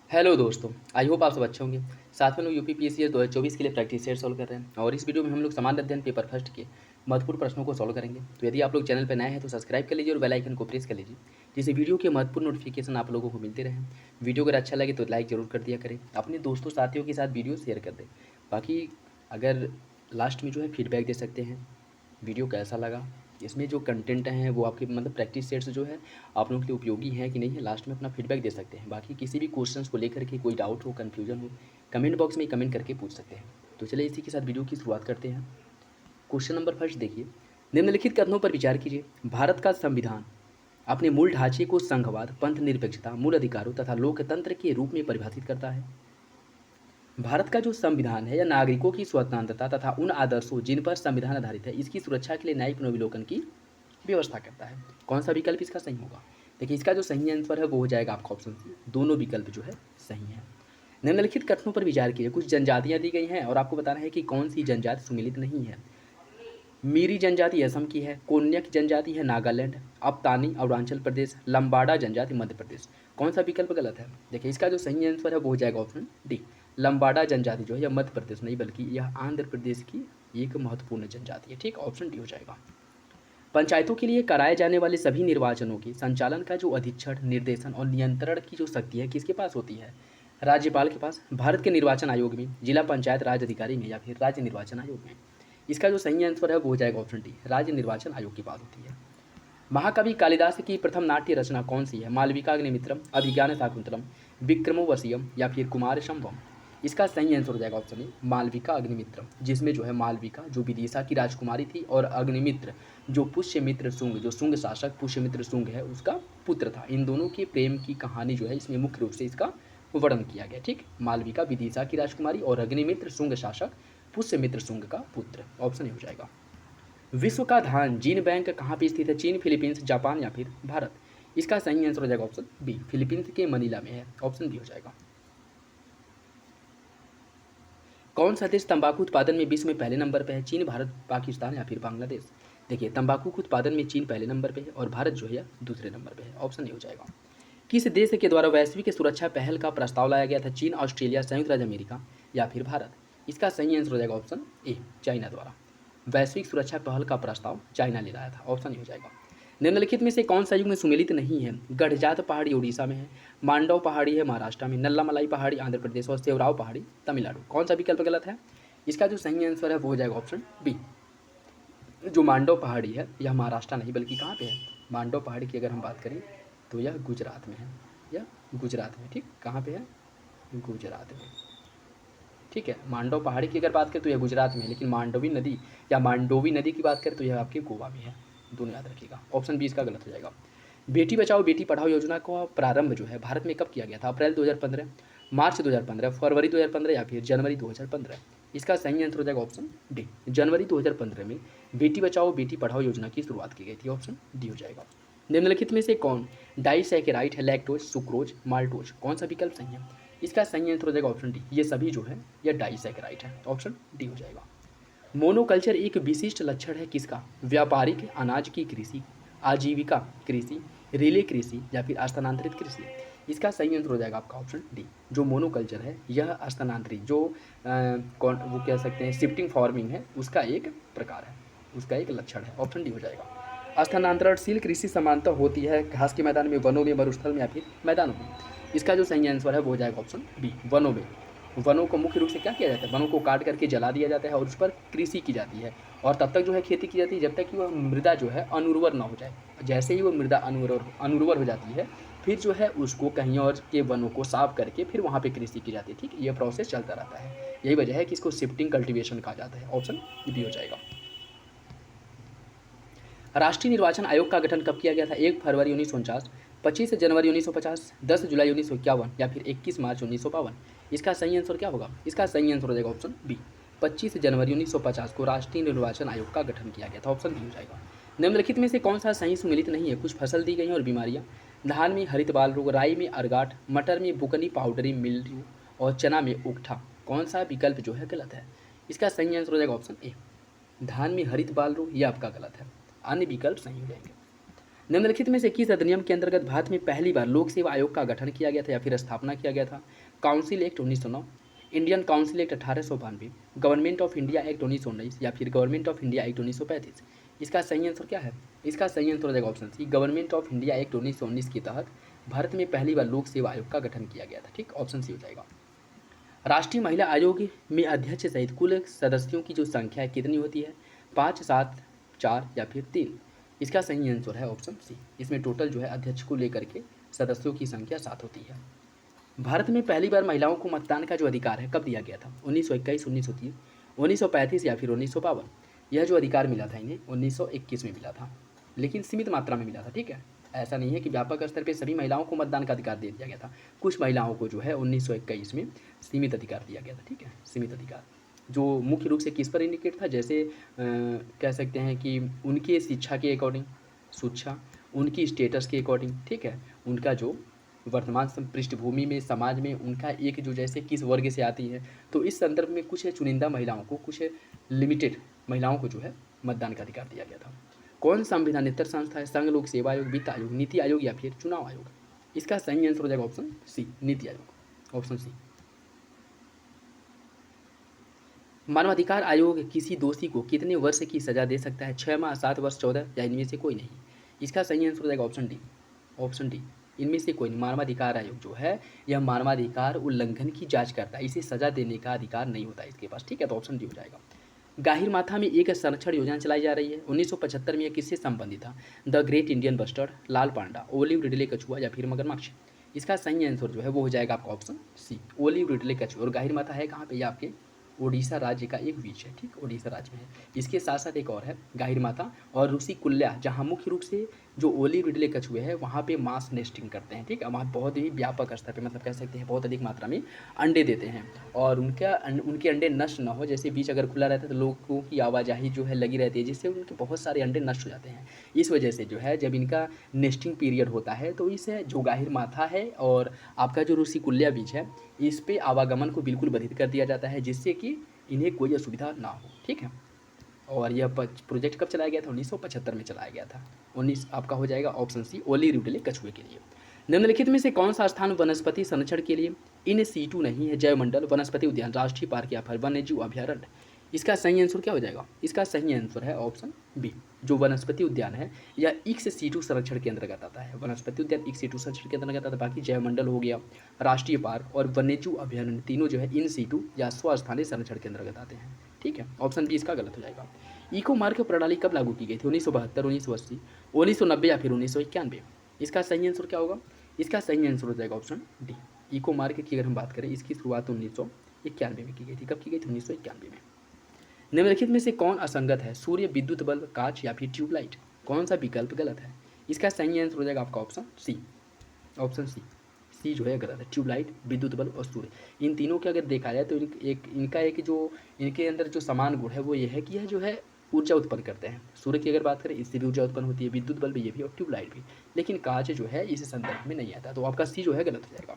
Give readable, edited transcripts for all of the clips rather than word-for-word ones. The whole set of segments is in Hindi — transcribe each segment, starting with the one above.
हेलो दोस्तों, आई होप आप सब अच्छे होंगे। साथ में लोग यूपीपीएससी 2024 के लिए प्रैक्टिस सेट सॉल्व कर रहे हैं और इस वीडियो में हम लोग सामान्य अध्ययन पेपर फर्स्ट के महत्वपूर्ण प्रश्नों को सॉल्व करेंगे। तो यदि आप लोग चैनल पर नए हैं तो सब्सक्राइब कर लीजिए और बेल आइकन को प्रेस कर लीजिए, जिससे वीडियो के महत्वपूर्ण नोटिफिकेशन आप लोगों को मिलते रहें। वीडियो अगर अच्छा लगे तो लाइक जरूर कर दिया करें, अपने दोस्तों साथियों के साथ वीडियो शेयर कर दें। बाकी अगर लास्ट में जो है फीडबैक दे सकते हैं, वीडियो कैसा लगा, इसमें जो कंटेंट हैं वो आपके मतलब प्रैक्टिस सेट्स जो है आप लोगों के लिए उपयोगी हैं कि नहीं है, लास्ट में अपना फीडबैक दे सकते हैं। बाकी किसी भी क्वेश्चंस को लेकर के कोई डाउट हो, कन्फ्यूजन हो, कमेंट बॉक्स में कमेंट करके पूछ सकते हैं। तो चलिए इसी के साथ वीडियो की शुरुआत करते हैं। क्वेश्चन नंबर फर्स्ट देखिए, निम्नलिखित कथनों पर विचार कीजिए। भारत का संविधान अपने मूल ढांचे को संघवाद, पंथ निरपेक्षता, मूल अधिकारों तथा लोकतंत्र के रूप में परिभाषित करता है। भारत का जो संविधान है यह नागरिकों की स्वतंत्रता तथा उन आदर्शों जिन पर संविधान आधारित है इसकी सुरक्षा के लिए न्यायिक पुनर्विलोकन की व्यवस्था करता है। कौन सा विकल्प इसका सही होगा? देखिए, इसका जो सही आंसर है वो हो जाएगा आपका ऑप्शन सी। दोनों विकल्प जो है सही है। निम्नलिखित कथनों पर विचार कीजिए। कुछ जनजातियां दी गई हैं और आपको बताना है कि कौन सी जनजाति सुमिलित नहीं है। मीरी जनजाति असम की है, कोन्यक जनजाति है नागालैंड, अबतानी अरुणाचल प्रदेश, लंबाडा जनजाति मध्य प्रदेश। कौन सा विकल्प गलत है? देखिए, इसका जो सही आंसर है वो हो जाएगा ऑप्शन डी। लंबाडा जनजाति जो है यह मध्य प्रदेश नहीं बल्कि यह आंध्र प्रदेश की एक महत्वपूर्ण जनजाति है। ठीक, ऑप्शन डी हो जाएगा। पंचायतों के लिए कराए जाने वाले सभी निर्वाचनों के संचालन का जो अधीक्षण, निर्देशन और नियंत्रण की जो शक्ति है किसके पास होती है? राज्यपाल के पास, भारत के निर्वाचन आयोग में, जिला पंचायत राज अधिकारी में या फिर राज्य निर्वाचन आयोग में। इसका जो सही आंसर है वो हो जाएगा ऑप्शन डी, राज्य निर्वाचन आयोग के पास होती है। महाकवि कालिदास की प्रथम नाट्य रचना कौन सी है? मालविकाग्निमित्रम, अभिज्ञान शाकुंतलम, विक्रमोर्वशीयम या फिर कुमार संभवम। इसका सही आंसर हो जाएगा ऑप्शन ए, मालविका अग्निमित्रम, जिसमें जो है मालविका जो विदिशा की राजकुमारी थी और अग्निमित्र जो पुष्यमित्र शुंग, जो शुंग शासक पुष्यमित्र शुंग है उसका पुत्र था। इन दोनों के प्रेम की कहानी जो है इसमें मुख्य रूप से इसका वर्णन किया गया। ठीक, मालविका विदिशा की राजकुमारी और अग्निमित्र शुंग शासक पुष्यमित्र शुंग का पुत्र। ऑप्शन ए हो जाएगा। विश्व का धान जीन बैंक कहाँ पे स्थित है? चीन, फिलीपींस, जापान या फिर भारत। इसका सही आंसर हो जाएगा ऑप्शन बी, फिलीपींस के मनीला में है। ऑप्शन बी हो जाएगा। कौन सा देश तंबाकू उत्पादन में विश्व में पहले नंबर पर है? चीन, भारत, पाकिस्तान या फिर बांग्लादेश। देखिए, तंबाकू के उत्पादन में चीन पहले नंबर पे है और भारत जो है दूसरे नंबर पे है। ऑप्शन ए हो जाएगा। किस देश के द्वारा वैश्विक सुरक्षा पहल का प्रस्ताव लाया गया था? चीन, ऑस्ट्रेलिया, संयुक्त राज्य अमेरिका या फिर भारत। इसका सही आंसर हो जाएगा ऑप्शन ए, चाइना द्वारा वैश्विक सुरक्षा पहल का प्रस्ताव चाइना ले लाया था। ऑप्शन ए हो जाएगा। निम्नलिखित में से कौन सा युग में सुमेलित नहीं है? गढ़जात पहाड़ी उड़ीसा में है, मांडव पहाड़ी है महाराष्ट्र में, नल्लामलाई पहाड़ी आंध्र प्रदेश और सेवराव पहाड़ी तमिलनाडु। कौन सा विकल्प गलत है? इसका जो सही आंसर है वो हो जाएगा ऑप्शन बी, जो मांडव पहाड़ी है यह महाराष्ट्र नहीं बल्कि कहाँ पे है? मांडव पहाड़ी की अगर हम बात करें तो यह गुजरात में है, यह गुजरात में। ठीक, कहाँ पे है? गुजरात में। ठीक है, मांडव पहाड़ी की अगर बात करें तो यह गुजरात में है, लेकिन मांडवी नदी या मांडोवी नदी की बात करें तो यह आपके गोवा में है। दोनों याद रखिएगा। ऑप्शन बी इसका गलत हो जाएगा। बेटी बचाओ बेटी पढ़ाओ योजना का प्रारंभ जो है भारत में कब किया गया था? अप्रैल 2015, मार्च 2015, फरवरी 2015 या फिर जनवरी 2015। इसका सही आंसर हो जाएगा ऑप्शन डी, जनवरी 2015 में बेटी बचाओ बेटी पढ़ाओ योजना की शुरुआत की गई थी। ऑप्शन डी हो जाएगा। निम्नलिखित में से कौन डाइसैकेराइड है? Lactose, sucrose, maltose. कौन सा विकल्प सही है? इसका सही आंसर हो जाएगा ऑप्शन डी, ये सभी जो है यह डाइसैकेराइड है। ऑप्शन डी हो जाएगा। मोनोकल्चर एक विशिष्ट लक्षण है किसका? व्यापारिक अनाज की कृषि, आजीविका कृषि, रिले कृषि या फिर स्थानांतरित कृषि। इसका सही आंसर हो जाएगा आपका ऑप्शन डी, जो मोनोकल्चर है यह स्थानांतरित जो कौन वो कह सकते हैं शिफ्टिंग फार्मिंग है उसका एक प्रकार है, उसका एक लक्षण है। ऑप्शन डी हो जाएगा। स्थानांतरणशील कृषि समानता होती है घास के मैदान में, वनों में, मरुस्थल में या फिर मैदानों में। इसका जो सही आंसर है वो हो जाएगा ऑप्शन बी, वनों में। वनों को मुख्य रूप से क्या किया जाता है? वनों को काट करके जला दिया जाता है और उस पर कृषि की जाती है और तब तक जो है खेती की जाती है जब तक कि वह मृदा जो है अनुर्वर ना हो जाए। जैसे ही वो मृदा अनुर्वर हो जाती है फिर जो है उसको कहीं और के वनों को साफ करके फिर वहाँ पे कृषि की जाती है। ठीक, ये प्रोसेस चलता रहता है। यही वजह है कि इसको शिफ्टिंग कल्टीवेशन कहा जाता है। ऑप्शन बी हो जाएगा। राष्ट्रीय निर्वाचन आयोग का गठन कब किया गया था? 1 फरवरी 1949, 25 जनवरी 1950, 10 जुलाई 1951 या फिर 21 मार्च 1952। इसका सही आंसर क्या होगा? इसका सही आंसर हो जाएगा ऑप्शन बी, 25 जनवरी 1950 को राष्ट्रीय निर्वाचन आयोग का गठन किया गया था। ऑप्शन बी हो जाएगा। निम्नलिखित में से कौन सा सही सुमेलित नहीं है? कुछ फसल दी गई हैं और बीमारियां। धान में हरित बाल रोग, राई में अर्गाट, मटर में बुकनी पाउडरी मिल्ड्यू और चना में उकठा। कौन सा विकल्प जो है गलत है? इसका सही आंसर हो जाएगा ऑप्शन ए, धान में हरित बाल रोग, ये आपका गलत है। अन्य विकल्प सही हो जाएंगे। निम्नलिखित में से किस अधिनियम के अंतर्गत भारत में पहली बार लोक सेवा आयोग का गठन किया गया था या फिर स्थापना किया गया था? Council act 1909, Indian council act 1892, government of India Act 1919 या फिर गवर्नमेंट ऑफ इंडिया एक्ट 1935? इसका सही आंसर क्या है? इसका सही आंसर हो जाएगा option C, Government of India Act 1919 के तहत भारत में पहली बार लोक सेवा आयोग का गठन किया गया था। ठीक, ऑप्शन सी हो जाएगा। राष्ट्रीय महिला आयोग में अध्यक्ष सहित कुल सदस्यों की जो संख्या है कितनी होती है? 5, 7, 4 या फिर 3? इसका सही आंसर है ऑप्शन सी। इसमें टोटल जो है अध्यक्ष को लेकर के सदस्यों की संख्या 7 होती है। भारत में पहली बार महिलाओं को मतदान का जो अधिकार है कब दिया गया था? 1921, 1930, 1935 या फिर 1952? यह जो अधिकार मिला था इन्हें 1921 में मिला था, लेकिन सीमित मात्रा में मिला था। ठीक है, ऐसा नहीं है कि व्यापक स्तर पर सभी महिलाओं को मतदान का अधिकार दे दिया गया था। कुछ महिलाओं को जो है 1921 में सीमित अधिकार दिया गया था। ठीक है, सीमित अधिकार जो मुख्य रूप से किस पर इंडिकेट था? जैसे कह सकते हैं कि उनके शिक्षा के अकॉर्डिंग, शिक्षा उनकी स्टेटस के अकॉर्डिंग, ठीक है, उनका जो वर्तमान पृष्ठभूमि में समाज में उनका एक जो जैसे किस वर्ग से आती है, तो इस संदर्भ में कुछ चुनिंदा महिलाओं को, कुछ लिमिटेड महिलाओं को जो है मतदान का अधिकार दिया गया था। कौन संविधानेतर संस्था है? संघ लोक सेवा आयोग, वित्त आयोग, नीति आयोग या फिर चुनाव आयोग? इसका सही आंसर हो जाएगा ऑप्शन सी, नीति आयोग, ऑप्शन सी। मानवाधिकार आयोग किसी दोषी को कितने वर्ष की सजा दे सकता है? 6 माह, 7 वर्ष, 14 या इनमें से कोई नहीं? इसका सही आंसर हो जाएगा ऑप्शन डी, ऑप्शन डी, इनमें से कोई नहीं। मानवाधिकार आयोग जो है यह मानवाधिकार उल्लंघन की जांच करता है, इसे सजा देने का अधिकार नहीं होता इसके पास। ठीक है, तो ऑप्शन डी हो जाएगा। गाहिर माथा में एक संरक्षण योजना चलाई जा रही है, 1975 में यह किससे संबंधित था? The great Indian bustard, Lal Panda, olive Ridley कछुआ या फिर मगरमच्छ? इसका सही आंसर जो है वो हो जाएगा आपका ऑप्शन सी, ओलिव रिडले कछुआ। और गाहिर माथा है कहाँ पे? ये आपके ओडिशा राज्य का एक बीच है। ठीक, ओडिशा राज्य में है। इसके साथ साथ एक और है गाहिर माथा और ऋषिकुल्या, जहाँ मुख्य रूप से जो ओलिव रिडले कछुए हैं वहाँ पे मास नेस्टिंग करते हैं। ठीक है, वहाँ बहुत ही व्यापक स्तर पे, मतलब कह सकते हैं बहुत अधिक मात्रा में अंडे देते हैं, और उनके अंडे नष्ट ना हो, जैसे बीच अगर खुला रहता है तो लोगों की आवाजाही जो है लगी रहती है, जिससे उनके बहुत सारे अंडे नष्ट हो जाते हैं। इस वजह से जो है जब इनका नेस्टिंग पीरियड होता है तो इस जो गाहिर माथा है और आपका जो ऋषिकुल्या बीज है, इस पे आवागमन को बिल्कुल बाधित कर दिया जाता है, जिससे कि इन्हें कोई असुविधा ना हो। ठीक है, और यह प्रोजेक्ट कब चलाया गया था? 1975 में चलाया गया था। 19 आपका हो जाएगा ऑप्शन सी, ओलिव रिडले कछुए के लिए। निम्नलिखित में से कौन सा स्थान वनस्पति संरक्षण के लिए इन सीटू नहीं है? जयमंडल, वनस्पति उद्यान, राष्ट्रीय पार्क या फिर वन्य जीव अभ्यारण्य? इसका सही आंसर क्या हो जाएगा? इसका सही आंसर है ऑप्शन बी, जो वनस्पति उद्यान है यह इक्स सीटू संरक्षण के अंतर्गत आता है। वनस्पति उद्यान इक्स सीटू संरक्षण के अंतर्गत आता है। बाकी जयमंडल हो गया, राष्ट्रीय पार्क और वन्यजीव अभ्यारण्य, तीनों जो है इन सीटू या स्वस्थानीय संरक्षण के अंतर्गत आते हैं। ठीक है, ऑप्शन बी इसका गलत हो जाएगा। इको मार्क प्रणाली कब लागू की गई थी? 1972, 1980, 1990 या फिर 1991? इसका सही आंसर क्या होगा? इसका सही आंसर हो जाएगा ऑप्शन डी, इको मार्क की अगर हम बात करें इसकी शुरुआत 1991 में की गई थी। कब की गई थी? 1991 में। निम्नलिखित में से कौन असंगत है? सूर्य, विद्युत बल्ब, कांच या फिर ट्यूबलाइट? कौन सा विकल्प गलत है? इसका सही आंसर हो जाएगा आपका ऑप्शन सी, ऑप्शन सी, सी जो है गलत है। ट्यूबलाइट, विद्युत बल्ब और सूर्य, इन तीनों के अगर देखा जाए तो इनका एक जो इनके अंदर जो समान गुण है वो ये है कि यह जो है ऊर्जा उत्पन्न करते हैं। सूर्य की अगर बात करें इससे भी ऊर्जा उत्पन्न होती है, विद्युत बल्ब ये भी और ट्यूबलाइट भी, लेकिन कांच जो है इस संदर्भ में नहीं आता, तो आपका सी जो है गलत हो जाएगा।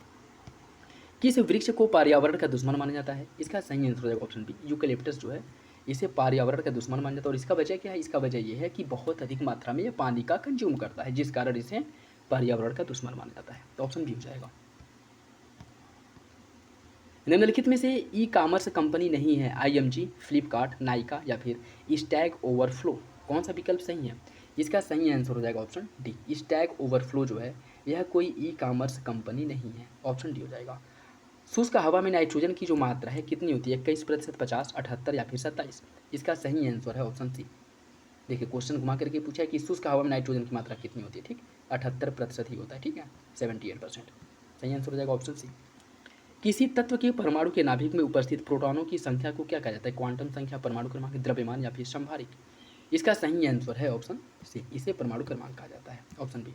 किस वृक्ष को पर्यावरण का दुश्मन माना जाता है? इसका सही आंसर हो जाएगा ऑप्शन बी, यूकलिप्टस जो है इसे पर्यावरण का दुश्मन माना जाता है। और इसका वजह क्या है? इसका वजह यह है कि बहुत अधिक मात्रा में यह पानी का कंज्यूम करता है, जिस कारण इसे पर्यावरण का दुश्मन माना जाता है। तो ऑप्शन बी हो जाएगा। निम्नलिखित में से ई कॉमर्स कंपनी नहीं है? IMG, फ्लिपकार्ट, नाइका या फिर स्टैक ओवरफ्लो? कौन सा विकल्प सही है? इसका सही आंसर हो जाएगा ऑप्शन डी, स्टैक ओवरफ्लो जो है यह कोई ई कॉमर्स कंपनी नहीं है। ऑप्शन डी हो जाएगा। शुष्क हवा में नाइट्रोजन की जो मात्रा है कितनी होती है? 21%, 50, 78 या फिर 27? इसका सही आंसर है ऑप्शन सी। देखिए क्वेश्चन घुमा करके पूछा है कि शुष्क हवा में नाइट्रोजन की मात्रा कितनी होती है? ठीक, 78% ही होता है। ठीक है, 78%। सही आंसर हो जाएगा ऑप्शन सी। किसी तत्व के परमाणु के नाभिक में उपस्थित प्रोटॉनों की संख्या को क्या कहा जाता है? क्वांटम संख्या, परमाणु क्रमांक, द्रव्यमान या फिर संभारिक? इसका सही आंसर है ऑप्शन सी, इसे परमाणु क्रमांक कहा जाता है। Option B.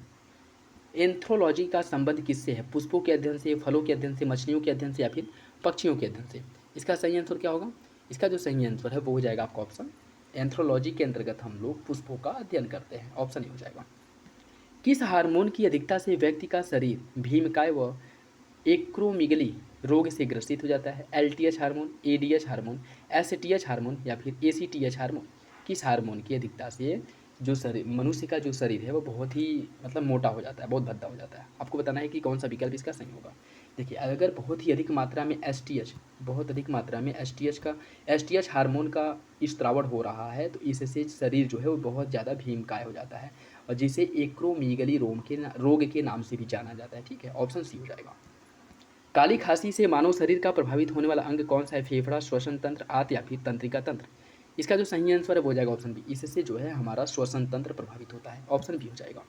एंथ्रोलॉजी का संबंध किससे है? पुष्पों के अध्ययन से, फलों के अध्ययन से, मछलियों के अध्ययन से या फिर पक्षियों के अध्ययन से? इसका सही आंसर क्या होगा? इसका जो सही आंसर है वो हो जाएगा आपका ऑप्शन, एंथ्रोलॉजी के अंतर्गत हम लोग पुष्पों का अध्ययन करते हैं। ऑप्शन ए हो जाएगा। किस हार्मोन की अधिकता से व्यक्ति का शरीर भीमकाय व एक्रोमिगली रोग से ग्रसित हो जाता है? LTH hormone, ADH hormone, STH hormone या फिर ACTH हार्मोन? किस हार्मोन की अधिकता से जो शरीर मनुष्य का जो शरीर है वो बहुत ही मतलब मोटा हो जाता है, बहुत भद्दा हो जाता है। आपको बताना है कि कौन सा विकल्प इसका सही होगा। देखिए, अगर बहुत ही अधिक मात्रा में एसटीएच, बहुत अधिक मात्रा में एसटीएच हार्मोन का स्त्रावण हो रहा है, तो इससे शरीर जो है वो बहुत ज़्यादा भीमकाय हो जाता है, और जिसे एक्रोमीगली रोग के नाम से भी जाना जाता है। ठीक है, ऑप्शन सी हो जाएगा। काली खांसी से मानव शरीर का प्रभावित होने वाला अंग कौन सा है? फेफड़ा, श्वसन तंत्र, आंत या फिर तंत्रिका तंत्र? इसका जो सही आंसर है वो हो जाएगा ऑप्शन बी। इससे जो है हमारा श्वसन तंत्र प्रभावित होता है, ऑप्शन बी हो जाएगा।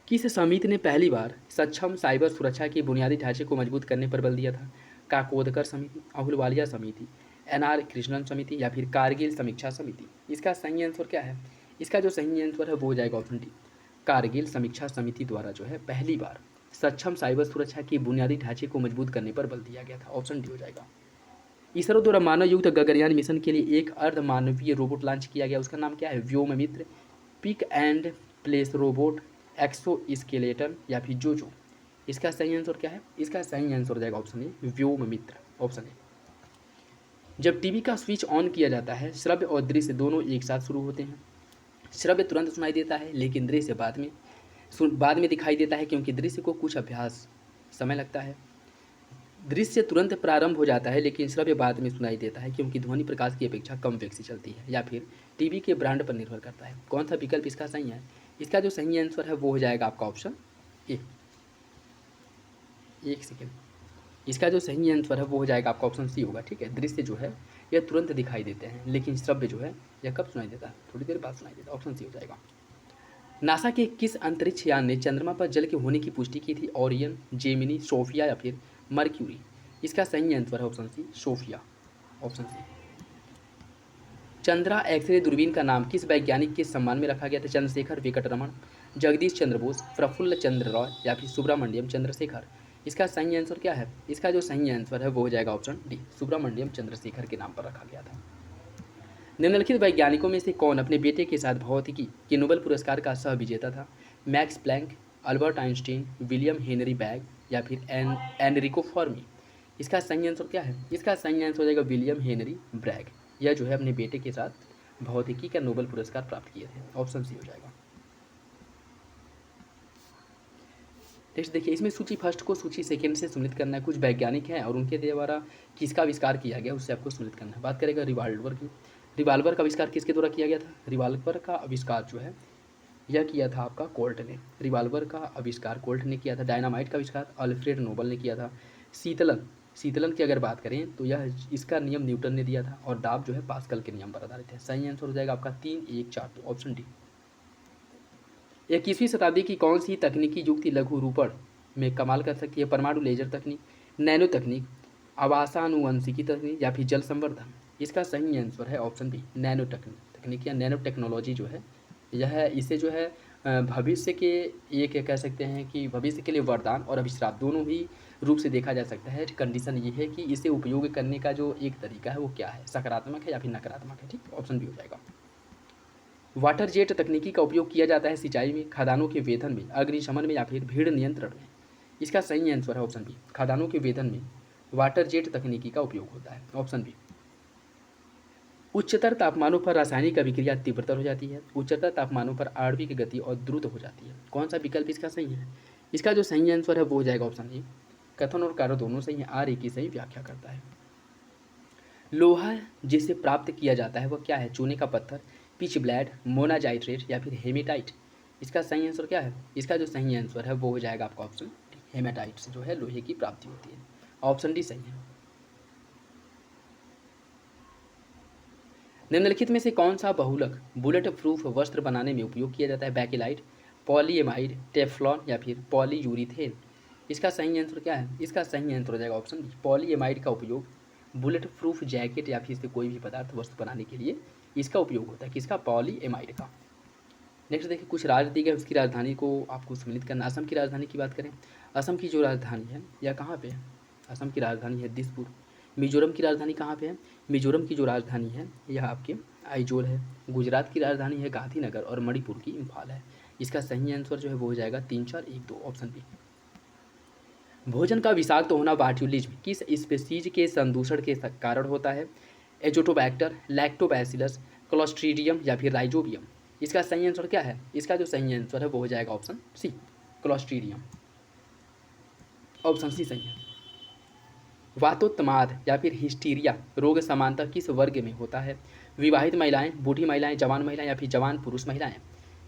किस समिति ने पहली बार सक्षम साइबर सुरक्षा के बुनियादी ढांचे को मजबूत करने पर बल दिया था? काकोदकर समिति, अहलुवालिया समिति, एनआर कृष्णन समिति या फिर कारगिल समीक्षा समिति? इसका सही आंसर क्या है? इसका जो सही आंसर है वो हो जाएगा ऑप्शन डी। कारगिल समीक्षा समिति द्वारा जो है पहली बार सक्षम साइबर सुरक्षा के बुनियादी ढांचे को मजबूत करने पर बल दिया गया था, ऑप्शन डी हो जाएगा। इसरो द्वारा मानव युक्त गगनयान मिशन के लिए एक अर्ध मानवीय रोबोट लॉन्च किया गया, उसका नाम क्या है? Vyom Mitra, pick and place robot, exoskeleton या फिर जोजो? इसका सही आंसर क्या है? इसका सही आंसर हो जाएगा option A, Vyom Mitra, option A. जब टीवी का स्विच ऑन किया जाता है, श्रव्य और दृश्य दोनों एक साथ शुरू होते हैं। श्रव्य तुरंत सुनाई देता है, लेकिन दृश्य बाद में दिखाई देता है, क्योंकि दृश्य को कुछ अभ्यास समय लगता है। दृश्य तुरंत प्रारंभ हो जाता है, लेकिन श्रव्य बाद में सुनाई देता है, क्योंकि ध्वनि प्रकाश की अपेक्षा कम वेग से चलती है। या फिर टीवी के ब्रांड पर निर्भर करता है। कौन सा विकल्प इसका सही है? इसका जो सही आंसर है वो हो जाएगा आपका ऑप्शन ए। एक सेकेंड, इसका जो सही आंसर है वो हो जाएगा आपका ऑप्शन सी होगा। ठीक है, दृश्य जो है यह तुरंत दिखाई देते हैं, लेकिन श्रव्य जो है यह कब सुनाई देता है? थोड़ी देर बाद सुनाई देता है, ऑप्शन सी हो जाएगा। नासा के किस अंतरिक्ष यान ने चंद्रमा पर जल के होने की पुष्टि की थी? ओरियन, जेमिनी, सोफिया या फिर मर्क्यूरी? इसका सही आंसर है option C, Sophia, option C. Chandra x-ray दूरबीन का नाम किस वैज्ञानिक के सम्मान में रखा गया था? चंद्रशेखर वेंकटरमण, जगदीश चंद्र बोस, प्रफुल्ल चंद्र रॉय या फिर सुब्रमण्यम चंद्रशेखर? इसका सही आंसर क्या है? इसका जो सही आंसर है वो हो जाएगा ऑप्शन डी, सुब्रमण्यम चंद्रशेखर के नाम पर रखा गया था। निम्नलिखित वैज्ञानिकों में से कौन अपने बेटे के साथ भौतिकी के नोबेल पुरस्कार का सह विजेता था? Max Planck, Albert Einstein, William Henry Bragg या फिर एनरिको फर्मी? इसका सही आंसर क्या है? इसका सही आंसर हो जाएगा विलियम हेनरी ब्रैग। यह जो है अपने बेटे के साथ भौतिकी का नोबेल पुरस्कार प्राप्त किए थे, ऑप्शन सी हो जाएगा। नेक्स्ट देखिए, इसमें सूची फर्स्ट को सूची सेकेंड से सम्मिलित करना है। कुछ वैज्ञानिक हैं और उनके द्वारा किसका आविष्कार किया गया उससे आपको सम्मिलित करना है। बात करेगा रिवाल्वर की। रिवाल्वर का आविष्कार किसके द्वारा किया गया था? रिवाल्वर का आविष्कार जो है यह किया था आपका कोल्ट ने। रिवाल्वर का आविष्कार कोल्ट ने किया था। डायनामाइट का आविष्कार अल्फ्रेड नोबल ने किया था। शीतलन की अगर बात करें तो यह इसका नियम न्यूटन ने दिया था, और दाब जो है पास्कल के नियम पर आधारित है। सही आंसर हो जाएगा आपका 3, 1, 4, 2, ऑप्शन डी। 21वीं शताब्दी की कौन सी तकनीकी युक्ति लघु रूपण में कमाल कर सकती है? परमाणु लेजर तकनीक, नैनो तकनीक, आवासानुवंशिकी तकनीक या फिर जल संवर्धन? इसका सही आंसर है ऑप्शन बी, नैनो तकनीक या नैनो टेक्नोलॉजी जो है यह इसे जो है भविष्य के एक कह सकते हैं कि भविष्य के लिए वरदान और अभिश्राप दोनों ही रूप से देखा जा सकता है। कंडीशन ये है कि इसे उपयोग करने का जो एक तरीका है वो क्या है, सकारात्मक है या फिर नकारात्मक है। ठीक, ऑप्शन बी हो जाएगा। वाटर जेट तकनीकी का उपयोग किया जाता है सिंचाई में, खदानों के वेधन में, अग्निशमन में या फिर भीड़ नियंत्रण में? इसका सही आंसर है ऑप्शन बी, खदानों के वेधन में वाटर जेट तकनीकी का उपयोग होता है, ऑप्शन बी। उच्चतर तापमानों पर रासायनिक अभिक्रिया तीव्रतर हो जाती है। उच्चतर तापमानों पर आणविक गति और द्रुत हो जाती है। कौन सा विकल्प इसका सही है? इसका जो सही आंसर है वो हो जाएगा ऑप्शन ए। कथन और कार्य दोनों सही है, आर एक की सही व्याख्या करता है। लोहा जिसे प्राप्त किया जाता है वह क्या है? चूने का पत्थर, पिच ब्लैड, मोनाजाइट्रेट या फिर हेमेटाइट? इसका सही आंसर क्या है? इसका जो सही आंसर है वो हो जाएगा आपका ऑप्शन डी, हेमेटाइट से जो है लोहे की प्राप्ति होती है, ऑप्शन डी सही है। निम्नलिखित में से कौन सा बहुलक बुलेट प्रूफ वस्त्र बनाने में उपयोग किया जाता है? बैकेलाइट, पॉलीएमाइड, टेफ्लॉन या फिर पॉलीयूरिथेन? इसका सही आंसर क्या है? इसका सही आंसर हो जाएगा ऑप्शन डी, पॉलीएमाइड का उपयोग बुलेट प्रूफ जैकेट या फिर से कोई भी पदार्थ वस्तु बनाने के लिए इसका उपयोग होता है। किसका? पॉलीएमाइड का। नेक्स्ट देखिए, कुछ राज्य दी गए उसकी राजधानी को आपको सम्मिलित करना। असम की राजधानी की बात करें, असम की जो राजधानी है यह कहाँ पे है? असम की राजधानी है दिसपुर। मिजोरम की राजधानी कहाँ पे है? मिजोरम की जो राजधानी है यह आपके आइजोल है। गुजरात की राजधानी है गांधीनगर और मणिपुर की इम्फाल है। इसका सही आंसर जो है वो हो जाएगा 3, 4, 1, 2, ऑप्शन बी। भोजन का विषाक्त होना बाट्युलिज्म किस स्पीशीज के संदूषण के कारण होता है? एजोटोबैक्टर, लैक्टोबैसिलस, क्लोस्ट्रीडियम या फिर राइजोबियम। इसका सही आंसर क्या है? इसका जो सही आंसर है वो हो जाएगा option C, Clostridium. Option C सही है। वातोत्माद या फिर हिस्टीरिया रोग सामान्यतः किस वर्ग में होता है? विवाहित महिलाएं, बूढ़ी महिलाएं, जवान महिलाएं या फिर जवान पुरुष महिलाएं।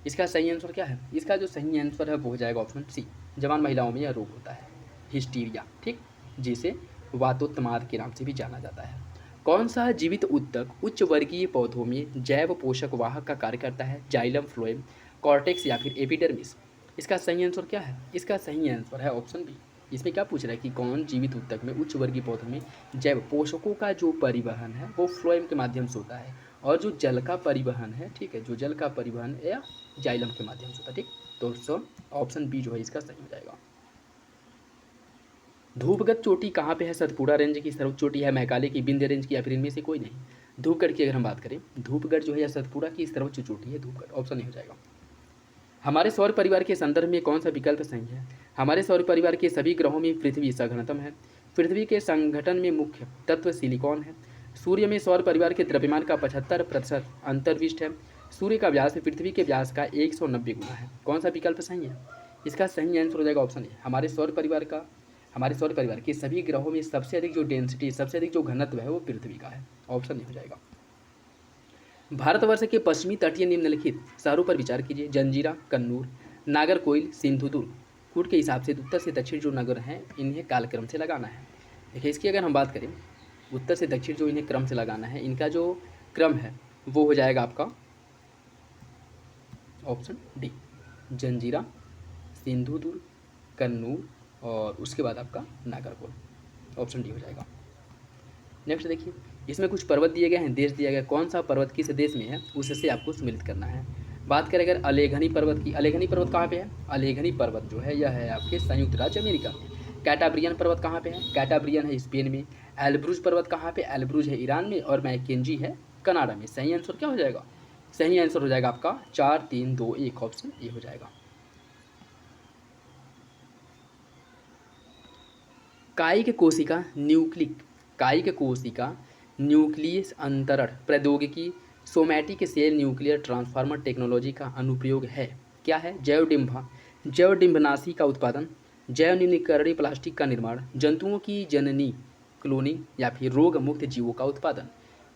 इसका सही आंसर क्या है? इसका जो सही आंसर है वो हो जाएगा ऑप्शन सी, जवान महिलाओं में यह रोग होता है, हिस्टीरिया, ठीक, जिसे वातोत्माद के नाम से भी जाना जाता है। कौन सा जीवित ऊतक उच्च वर्गीय पौधों में जैव पोषक वाहक का कार्य करता है? जाइलम, फ्लोएम, कॉर्टेक्स या फिर एपिडर्मिस। इसका सही आंसर क्या है? इसका सही आंसर है ऑप्शन बी। इसमें क्या पूछ रहा है कि कौन जीवित ऊतक में उच्च वर्गीय पौधों में जैव पोषकों का जो परिवहन है वो फ्लोएम के माध्यम से होता है, और जो जल का परिवहन है, ठीक है, जो जल का परिवहन या जाइलम के माध्यम से होता है, ठीक। तो ऑप्शन बी जो है इसका सही हो जाएगा। धूपगढ़ चोटी कहाँ पे है? सतपुड़ा रेंज की सर्वोच्च चोटी है, मैकाले की, विंध्य रेंज की, या फिर इनमें से कोई नहीं। धूपगढ़ की अगर हम बात करें, धूपगढ़ जो है या सतपुड़ा की सर्वोच्च चोटी है धूपगढ़, ऑप्शन नहीं हो जाएगा। हमारे सौर परिवार के संदर्भ में कौन सा विकल्प सही है? हमारे सौर परिवार के सभी ग्रहों में पृथ्वी सघनतम है। पृथ्वी के संगठन में मुख्य तत्व सिलिकॉन है। सूर्य में सौर परिवार के द्रव्यमान का 75% अंतर्विष्ट है। सूर्य का व्यास पृथ्वी के व्यास का 190 गुना है। कौन सा विकल्प सही है? इसका सही आंसर हो जाएगा ऑप्शन ए, हमारे सौर परिवार के सभी ग्रहों में सबसे अधिक जो डेंसिटी, सबसे अधिक जो घनत्व है वो पृथ्वी का है, ऑप्शन नहीं हो जाएगा। भारतवर्ष के पश्चिमी तटीय निम्नलिखित शहरों पर विचार कीजिए। जंजीरा, कन्नूर, नागरकोइल, सिंधुदुर्ग। कूट के हिसाब से उत्तर से दक्षिण जो नगर हैं इन्हें कालक्रम से लगाना है। देखिए इसकी अगर हम बात करें, उत्तर से दक्षिण जो इन्हें क्रम से लगाना है, इनका जो क्रम है वो हो जाएगा आपका ऑप्शन डी, जंजीरा, सिंधुदुर्ग, कन्नूर और उसके बाद आपका नागरकोइल, ऑप्शन डी हो जाएगा। नेक्स्ट देखिए, इसमें कुछ पर्वत दिए गए हैं, देश दिया गया, कौन सा पर्वत किस देश में है उससे आपको सम्मिलित करना है। बात करें अगर अलेघनी पर्वत की, अलेघनी पर्वत कहाँ पे है? अलेघनी पर्वत जो है यह है आपके संयुक्त राज्य अमेरिका में। कैटाब्रियन पर्वत कहाँ पे है? कैटाब्रियन है स्पेन में। एल्ब्रूज पर्वत कहाँ पे? एल्ब्रूज है ईरान में, और मैकेंजी है कनाडा में। सही आंसर क्या हो जाएगा? सही आंसर हो जाएगा आपका 4, 3, 2, 1, ऑप्शन ए हो जाएगा। कायिक कोशिका न्यूक्लियस अंतरण प्रौद्योगिकी somatic cell nuclear transformer technology का अनुप्रयोग है। क्या है? जैव डिंबनाशी का उत्पादन, जैव निम्नीकरणीय प्लास्टिक का निर्माण, जंतुओं की जननी क्लोनिंग या फिर रोग मुक्त जीवों का उत्पादन।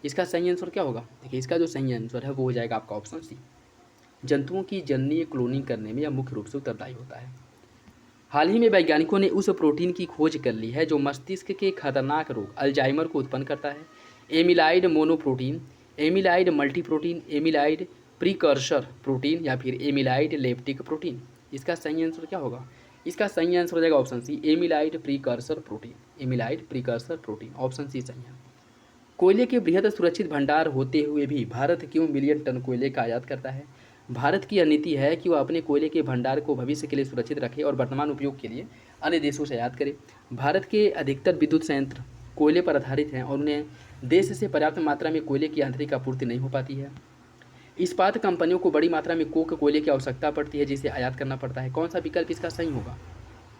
इसका सही आंसर क्या होगा? देखिए इसका जो सही आंसर है वो हो जाएगा आपका ऑप्शन सी, जंतुओं की जननीय क्लोनिंग करने में यह मुख्य रूप से उत्तरदायी होता है। हाल ही में वैज्ञानिकों ने उस प्रोटीन की खोज कर ली है जो मस्तिष्क के खतरनाक रोग अल्जाइमर को उत्पन्न करता है। एमिलाइड मोनोप्रोटीन, एमिलाइड मल्टीप्रोटीन, एमिलाइड प्रीकर्सर प्रोटीन या फिर एमिलाइड लेप्टिक प्रोटीन। इसका सही आंसर क्या होगा? इसका सही आंसर हो जाएगा option C, amyloid precursor protein, amyloid precursor protein, option C सही है। कोयले के बृहद सुरक्षित भंडार होते हुए भी भारत क्यों मिलियन टन कोयले का आयात करता है? भारत की यह नीति है कि वह अपने कोयले के भंडार को भविष्य के लिए सुरक्षित रखे और वर्तमान उपयोग के लिए अन्य देशों से आयात करे। भारत के अधिकतर विद्युत संयंत्र कोयले पर आधारित हैं और उन्हें देश से पर्याप्त मात्रा में कोयले की आंतरिक आपूर्ति नहीं हो पाती है। इस्पात कंपनियों को बड़ी मात्रा में कोक कोयले की आवश्यकता पड़ती है जिसे आयात करना पड़ता है। कौन सा विकल्प इसका सही होगा?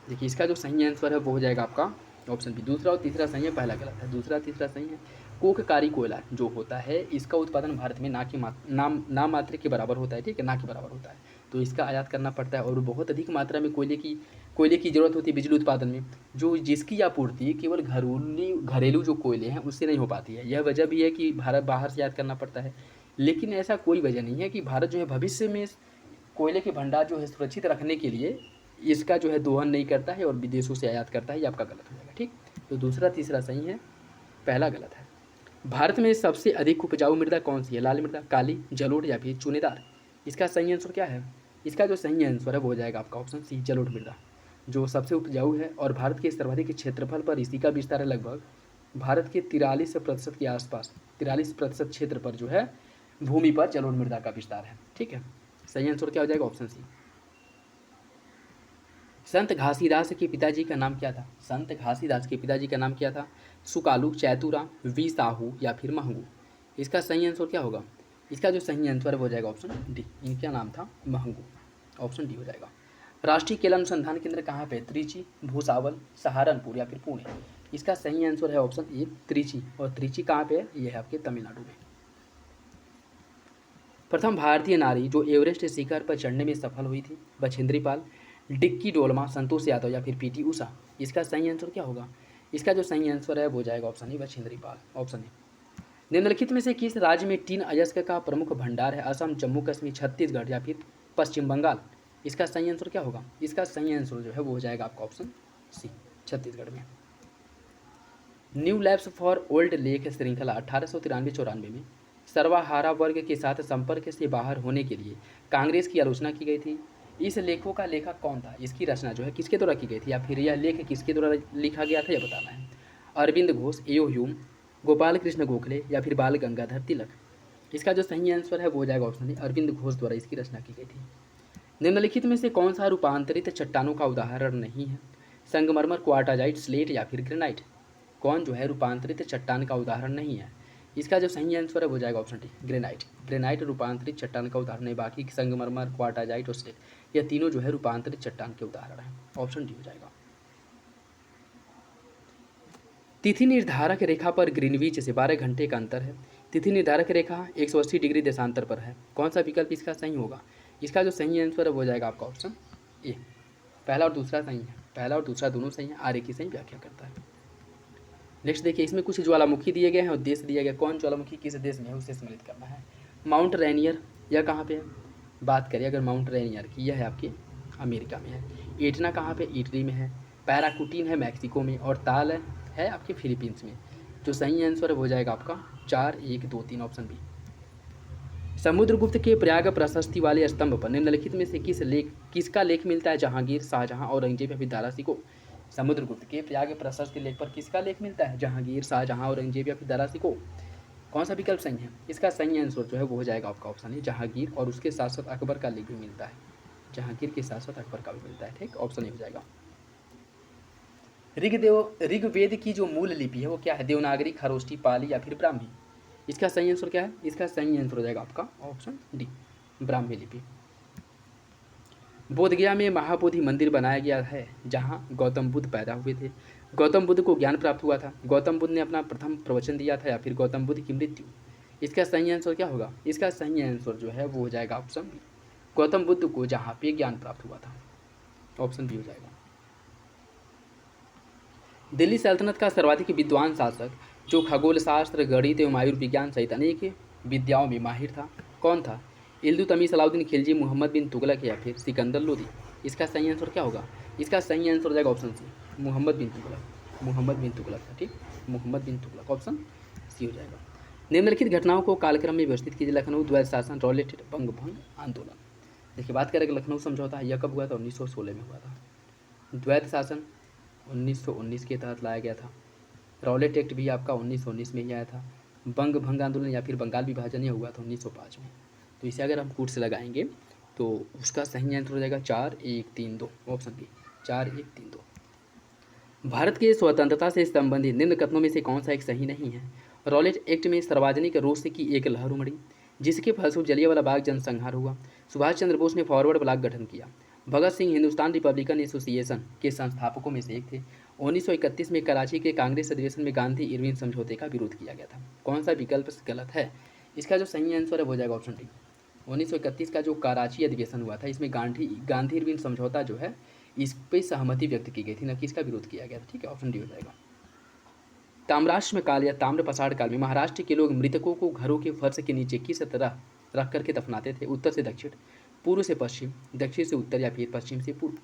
देखिए इसका जो सही आंसर है वो हो जाएगा आपका ऑप्शन बी, दूसरा और तीसरा सही है, पहला गलत है। दूसरा तीसरा सही है। कोककारी कोयला जो होता है इसका उत्पादन भारत में नाम मात्र के बराबर होता है, ठीक है, ना के बराबर होता है, तो इसका आयात करना पड़ता है और बहुत अधिक मात्रा में कोयले की ज़रूरत होती है बिजली उत्पादन में, जो जिसकी आपूर्ति केवल घरेलू जो कोयले हैं उससे नहीं हो पाती है। यह वजह भी है कि भारत बाहर से आयात करना पड़ता है, लेकिन ऐसा कोई वजह नहीं है कि भारत जो है भविष्य में कोयले के भंडार जो है सुरक्षित रखने के लिए इसका जो है दोहन नहीं करता है और विदेशों से आयात करता है। ये आपका गलत हो जाएगा, ठीक। तो दूसरा तीसरा सही है, पहला गलत है। भारत में सबसे अधिक उपजाऊ मृदा कौन सी है? लाल मृदा, काली, जलोढ़ या फिर चूनेदार। इसका सही आंसर क्या है? इसका जो सही आंसर है वो हो जाएगा आपका ऑप्शन सी, जलोढ़ मृदा, जो सबसे उपजाऊ है और भारत के सर्वाधिक क्षेत्रफल पर इसी का विस्तार है। लगभग भारत के 43% के आसपास 43% क्षेत्र पर जो है भूमि पर जलोढ़ मृदा का विस्तार है, ठीक है। सही आंसर क्या हो जाएगा? Option C. संत घासीदास के पिताजी का नाम क्या था? संत घासीदास के पिताजी का नाम क्या था? सुकालू, चैतुरा, वी साहू या फिर महंगू। इसका सही आंसर क्या होगा? इसका जो सही आंसर हो जाएगा ऑप्शन डी, इनका नाम था महंगू, ऑप्शन डी हो जाएगा। राष्ट्रीय केला अनुसंधान केंद्र कहाँ पे? त्रिची, भूसावल, सहारनपुर या फिर पुणे। इसका सही आंसर है ऑप्शन ए, त्रिची, और त्रिची कहाँ पे है? ये है आपके तमिलनाडु में। प्रथम भारतीय नारी जो एवरेस्ट शिखर पर चढ़ने में सफल हुई थी? बछेंद्री पाल, डिक्की डोलमा, संतोष यादव या फिर पीटी उषा? इसका सही आंसर क्या होगा? इसका जो सही आंसर है वो हो जाएगा option A, Bachendri Pal, option A. निम्नलिखित में से किस राज्य में टीन अयस्क का प्रमुख भंडार है? असम, जम्मू कश्मीर, छत्तीसगढ़ या फिर पश्चिम बंगाल? इसका सही आंसर क्या होगा? इसका सही आंसर जो है वो हो जाएगा आपका ऑप्शन सी, छत्तीसगढ़ में। New labs for old lake श्रृंखला 1893-94 में सर्वहारा वर्ग के साथ संपर्क से बाहर होने के लिए कांग्रेस की आलोचना की गई थी। इस लेखों का लेखक कौन था? इसकी रचना जो है किसके द्वारा की गई थी, या फिर यह लेख किसके द्वारा लिखा गया था, यह बताना है। अरविंद घोष, एओ ह्यूम, गोपाल कृष्ण गोखले या फिर बाल गंगाधर तिलक? इसका जो सही आंसर है वो हो जाएगा ऑप्शन डी, अरविंद घोष द्वारा इसकी रचना की गई थी। निम्नलिखित में से कौन सा रूपांतरित चट्टानों का उदाहरण नहीं है? संगमरमर, क्वार्टाजाइट, स्लेट या फिर ग्रेनाइट? कौन जो है रूपांतरित चट्टान का उदाहरण नहीं है? इसका जो सही आंसर है वो जाएगा ऑप्शन डी, ग्रेनाइट। ग्रेनाइट रूपांतरित चट्टान का उदाहरण है, बाकी संगमरमर, क्वार्टाजाइट और स्लेट यह तीनों जो है रूपांतरित चट्टान के उदाहरण हैं। ऑप्शन डी हो जाएगा। तिथि निर्धारक रेखा पर ग्रीनविच से 12 घंटे का अंतर है। तिथि निर्धारक रेखा 180 डिग्री देशांतर पर है। कौन सा विकल्प इसका सही होगा? इसका जो सही आंसर है वो जाएगा आपका ऑप्शन ए, पहला और दूसरा सही है, पहला और दूसरा दोनों सही है, आर्य की सही व्याख्या करता है। नेक्स्ट देखिए, इसमें कुछ ज्वालामुखी दिए गए हैं और देश दिया गया, कौन ज्वालामुखी किस देश में है उसे सम्मिलित करना है। माउंट रेनियर यह कहाँ पे है? बात करिए अगर माउंट रेनियर की, यह है आपके अमेरिका में है। एटना कहाँ पे? इटली में है। पैराकुटीन है मैक्सिको में, और ताल है आपके फिलीपींस में। जो सही आंसर हो जाएगा आपका 4, 1, 2, 3, ऑप्शन बी। समुद्रगुप्त के प्रयाग प्रशस्ति वाले स्तंभ पर निम्नलिखित में से किसका लेख मिलता है? जहांगीर, शाहजहां, औरंगजेब या फिर दारा सिकोह? समुद्रगुप्त के प्रयाग प्रशस्ति लेख पर किसका लेख मिलता है? जहांगीर, शाहजहां, औरंगजेब या फिर दारा सिकोह? कौन सा विकल्प सही है? इसका सही आंसर जो है वो हो जाएगा आपका ऑप्शन है जहांगीर, और उसके साथ साथ अकबर का लेख भी मिलता है। जहांगीर के साथ साथ अकबर का भी मिलता है, ठीक, ऑप्शन ए हो जाएगा। ऋग्वेद की जो मूल लिपि है वो क्या है? देवनागरी, खरोष्ठी, पाली या फिर ब्राह्मी? इसका सही आंसर क्या है? इसका सही आंसर हो जाएगा आपका ऑप्शन डी, ब्राह्मी लिपि। बोधगया में महाबोधि मंदिर बनाया गया है जहां गौतम बुद्ध पैदा हुए थे। गौतम बुद्ध को ज्ञान प्राप्त हुआ था। गौतम बुद्ध ने अपना प्रथम प्रवचन दिया था, या फिर गौतम बुद्ध की मृत्यु? इसका सही आंसर क्या होगा? इसका सही आंसर जो है वो हो जाएगा ऑप्शन बी, गौतम बुद्ध को जहाँ पे ज्ञान प्राप्त हुआ था, ऑप्शन बी हो जाएगा। दिल्ली सल्तनत का सर्वाधिक विद्वान शासक जो खगोल शास्त्र, गणित एवं आयुर्विज्ञान सहित अनेक विद्याओं में माहिर था, कौन था? इल्तुतमिश, अलाउद्दीन खिलजी, मोहम्मद बिन तुगलक या फिर सिकंदर लोदी? इसका सही आंसर क्या होगा? इसका सही आंसर हो जाएगा ऑप्शन सी, मोहम्मद बिन तुगलक। मोहम्मद बिन तुगलक था, ठीक, मोहम्मद बिन तुगलक, ऑप्शन सी हो जाएगा। निम्नलिखित घटनाओं को कालक्रम में व्यवस्थित कीजिए। लखनऊ द्वैत शासन, रॉलेट, बंग भंग आंदोलन। देखिए बात करें लखनऊ समझौता, यह कब हुआ था? 1916 में हुआ था। द्वैत शासन 1919 के तहत लाया गया था। रॉलेट एक्ट भी आपका 1919 में ही आया था। बंग भंग आंदोलन या फिर बंगाल विभाजन यह हुआ था 1905 में। तो इसे अगर हम कूट से लगाएंगे तो उसका सही आंसर हो जाएगा 4, 1, 3, 2, ऑप्शन बी, 4, 1, 3, 2। भारत के स्वतंत्रता से संबंधित निम्न कथनों में से कौन सा एक सही नहीं है? रॉलेट एक्ट में सार्वजनिक रोष की एक लहर उमड़ी, जिसके फलस्वरूप जलियांवाला बाग जनसंहार हुआ। सुभाष चंद्र बोस ने फॉरवर्ड ब्लॉक गठन किया। भगत सिंह हिंदुस्तान रिपब्लिकन एसोसिएशन के संस्थापकों में से एक थे। 1931 में कराची के कांग्रेस अधिवेशन में गांधी इरविन समझौते का विरोध किया गया था। कौन सा विकल्प गलत है? इसका जो सही आंसर है वो जाएगा ऑप्शन डी। 1931 का जो कराची अधिवेशन हुआ था इसमें गांधी इरविन समझौता जो है इस पर सहमति व्यक्त की गई थी, न कि इसका विरोध किया गया था, ठीक है, ऑप्शन डी हो जाएगा। ताम्राश्म काल या ताम्र पसाड़ काल में महाराष्ट्र के लोग मृतकों को घरों के फर्श के नीचे किस तरह रख करके दफनाते थे? उत्तर से दक्षिण, पूर्व से पश्चिम, दक्षिण से उत्तर या फिर पश्चिम से पूर्व?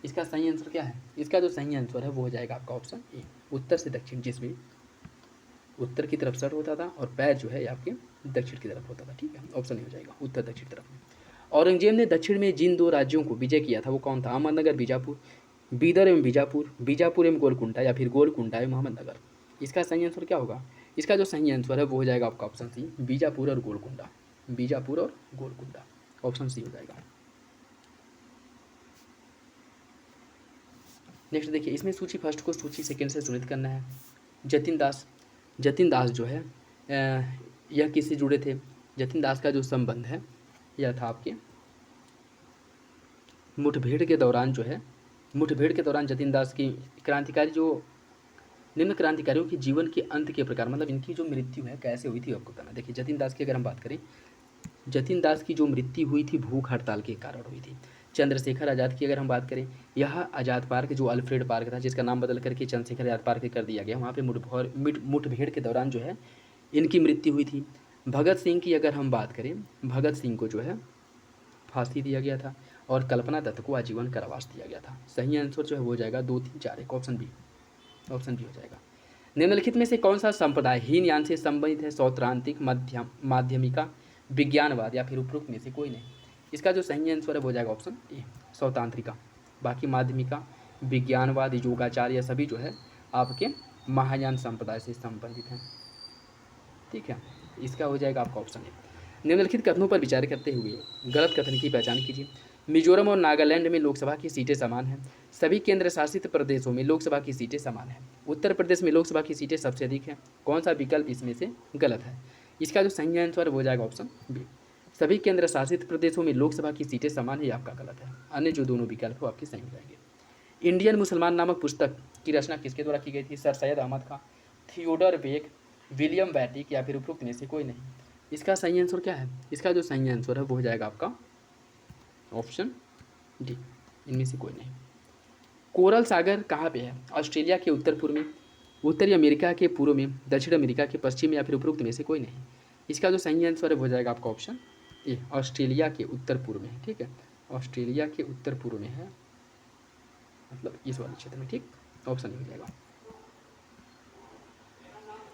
इसका सही आंसर क्या है? इसका जो सही आंसर है वो हो जाएगा आपका ऑप्शन ए, उत्तर से दक्षिण, जिसमें उत्तर की तरफ सर होता था और पैर जो है आपके दक्षिण की तरफ होता था, ठीक है, ऑप्शन ए हो जाएगा, उत्तर दक्षिण तरफ में। औरंगजेब ने दक्षिण में जिन 2 राज्यों को विजय किया था वो कौन था? अहमदनगर, बीजापुर, बीदर एवं बीजापुर, बीजापुर एवं गोलकुंडा या फिर गोलकुंडा एवं अहमदनगर? इसका सही आंसर क्या होगा? इसका जो सही आंसर है वो हो जाएगा आपका ऑप्शन सी, बीजापुर और गोलकुंडा, बीजापुर और गोलकुंडा, ऑप्शन सी हो जाएगा। नेक्स्ट देखिए, इसमें सूची फर्स्ट को सूची सेकंड से सुनित करना है। जतिन दास जो है यह किससे जुड़े थे? जतिन दास का जो संबंध है यह था आपके मुठभेड़ के दौरान जो है, मुठभेड़ के दौरान जतिन दास की क्रांतिकारी जो निम्न क्रांतिकारियों के जीवन के अंत के प्रकार, मतलब इनकी जो मृत्यु है कैसे हुई थी आपको बताना। देखिए जतिन दास की अगर हम बात करें जतिन दास की जो मृत्यु हुई थी भूख हड़ताल के कारण हुई थी। चंद्रशेखर आज़ाद की अगर हम बात करें, यह आज़ाद पार्क जो अल्फ्रेड पार्क था, जिसका नाम बदल करके चंद्रशेखर आज़ाद पार्क कर दिया गया, वहाँ पे मुठभेड़ के दौरान जो है इनकी मृत्यु हुई थी। भगत सिंह की अगर हम बात करें, भगत सिंह को जो है फांसी दिया गया था और कल्पना दत्त को आजीवन कारावास दिया गया था। सही आंसर जो है वो हो जाएगा 2, 3, 4, एक ऑप्शन बी हो जाएगा। निम्नलिखित में से कौन सा संप्रदाय हीनयान से संबंधित है? सौत्रांतिक, माध्यमिका, विज्ञानवाद या फिर उपरोक्त में से कोई नहीं। इसका जो सही आंसर है वो हो जाएगा ऑप्शन ए, सौतांत्रिका। बाकी माध्यमिका, विज्ञानवाद, योगाचार्य सभी जो है आपके महायान संप्रदाय से संबंधित हैं। ठीक है, इसका हो जाएगा आपका ऑप्शन ए। निम्नलिखित कथनों पर विचार करते हुए गलत कथन की पहचान कीजिए। मिजोरम और नागालैंड में लोकसभा की सीटें समान हैं। सभी केंद्र शासित प्रदेशों में लोकसभा की सीटें समान हैं। उत्तर प्रदेश में लोकसभा की सीटें सबसे अधिक हैं। कौन सा विकल्प इसमें से गलत है? इसका जो सही आंसर वो हो जाएगा ऑप्शन बी, सभी केंद्र शासित प्रदेशों में लोकसभा की सीटें समान है, ये आपका गलत है। अन्य जो दोनों विकल्प हो आपके सही हो जाएंगे। इंडियन मुसलमान नामक पुस्तक की रचना किसके द्वारा की गई थी? सर सैयद अहमद खां, थियोडर बेक, विलियम बैटिक या फिर उपरोक्त में से कोई नहीं। इसका सही आंसर क्या है? इसका जो सही आंसर है वो हो जाएगा आपका ऑप्शन डी, इनमें से कोई नहीं। कोरल सागर कहाँ पे है? ऑस्ट्रेलिया के उत्तर पूर्व में, उत्तरी अमेरिका के पूर्व में, दक्षिण अमेरिका के पश्चिम या फिर उपरोक्त में से कोई नहीं। इसका जो सही आंसर है वो हो जाएगा आपका ऑप्शन ए, ऑस्ट्रेलिया के उत्तर पूर्व में है। ठीक है, ऑस्ट्रेलिया के उत्तर पूर्व में है, मतलब इस वाले क्षेत्र में। ठीक, ऑप्शन ए हो जाएगा।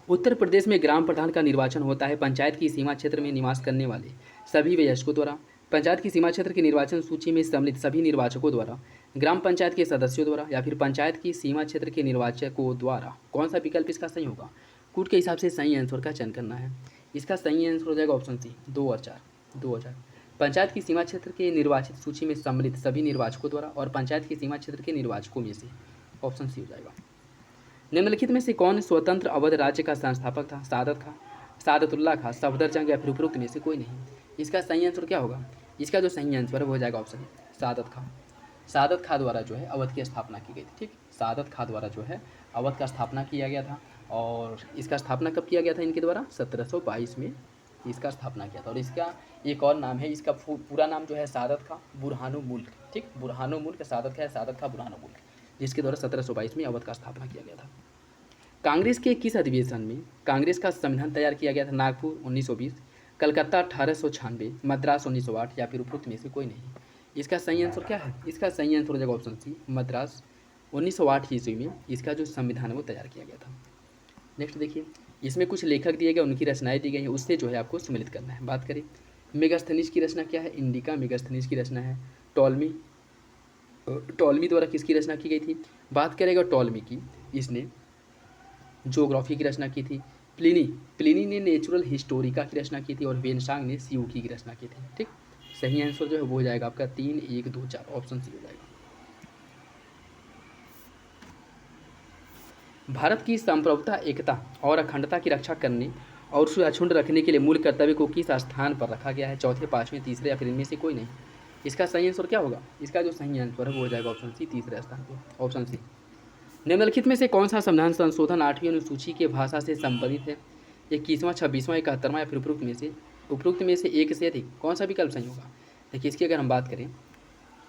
उत्तर प्रदेश में ग्राम प्रधान का निर्वाचन होता है पंचायत की सीमा क्षेत्र में निवास करने वाले सभी वयस्कों द्वारा, पंचायत की सीमा क्षेत्र की निर्वाचन सूची में सम्मिलित सभी निर्वाचकों द्वारा, ग्राम पंचायत के सदस्यों द्वारा या फिर पंचायत की सीमा क्षेत्र के निर्वाचकों द्वारा। कौन सा विकल्प इसका सही होगा? कूट के हिसाब से सही आंसर का चयन करना है। इसका सही आंसर हो जाएगा ऑप्शन सी, 2 और 4, 2 और 4। पंचायत की सीमा क्षेत्र के निर्वाचित सूची में सम्मिलित सभी निर्वाचकों द्वारा और पंचायत की सीमा क्षेत्र के निर्वाचकों में से, ऑप्शन सी हो जाएगा। निम्नलिखित में से कौन स्वतंत्र अवध राज्य का संस्थापक था? सादत खां, सादतुल्ला खां, सफदरजंग या फिर उपरोक्त में से कोई नहीं। इसका सही आंसर क्या होगा? इसका जो सही आंसर है वो हो जाएगा ऑप्शन सादत खां। सादत खां द्वारा जो है अवध की स्थापना की गई थी। ठीक, सादत खां द्वारा जो है अवध का स्थापना किया गया था। और इसका स्थापना कब किया गया था इनके द्वारा? 1722 में इसका स्थापना किया था। और इसका एक और नाम है, इसका पूरा नाम जो है सादत खां बुरहानो मुल्क। ठीक, बुरहानो मुल्क सादत खां, सादत खां बुरहानो मुल्क, जिसके द्वारा 1722 में अवध का स्थापना किया गया था। कांग्रेस के किस अधिवेशन में कांग्रेस का संविधान तैयार किया गया था? नागपुर 1920, कलकत्ता 1896, मद्रास 1908 या फिर उपरोक्त में से कोई नहीं। इसका सही आंसर क्या है? इसका सही आंसर हो जाएगा ऑप्शन सी, मद्रास 1908 ईस्वी में इसका जो संविधान है वो तैयार किया गया था। नेक्स्ट देखिए, इसमें कुछ लेखक दिए गए, उनकी रचनाएं दी गई हैं, उससे जो है आपको सम्मिलित करना है। बात करें मेगास्थनीज की रचना क्या है? इंडिका मेगास्थनीज की रचना है। टॉलमी द्वारा किसकी रचना की गई थी? बात करेगा टॉलमी की, इसने ज्योग्राफी की रचना की थी। प्लिनी ने नेचुरल हिस्टोरिका की रचना की थी और वेनसांग ने सियूकी की रचना की थी। ठीक, सही आंसर जो है वो हो जाएगा आपका 3, 1, 2, 4, ऑप्शन सी हो जाएगा। भारत की संप्रभुता, एकता और अखंडता की रक्षा करने और उसे अक्षुण्ण रखने के लिए मूल कर्तव्य को किस स्थान पर रखा गया है? चौथे, पाँचवें, तीसरे या फिर इनमें से कोई नहीं। इसका सही आंसर क्या होगा? इसका जो सही आंसर है वो हो जाएगा ऑप्शन सी, तीसरे स्थान पर, ऑप्शन सी। निम्नलिखित में से कौन सा संविधान संशोधन 8वीं अनुसूची के भाषा से संबंधित है? 21वां, 26वां, 71वां या फिर उपरोक्त में से एक से अधिक। कौन सा विकल्प सही होगा? देखिए, इसकी अगर हम बात करें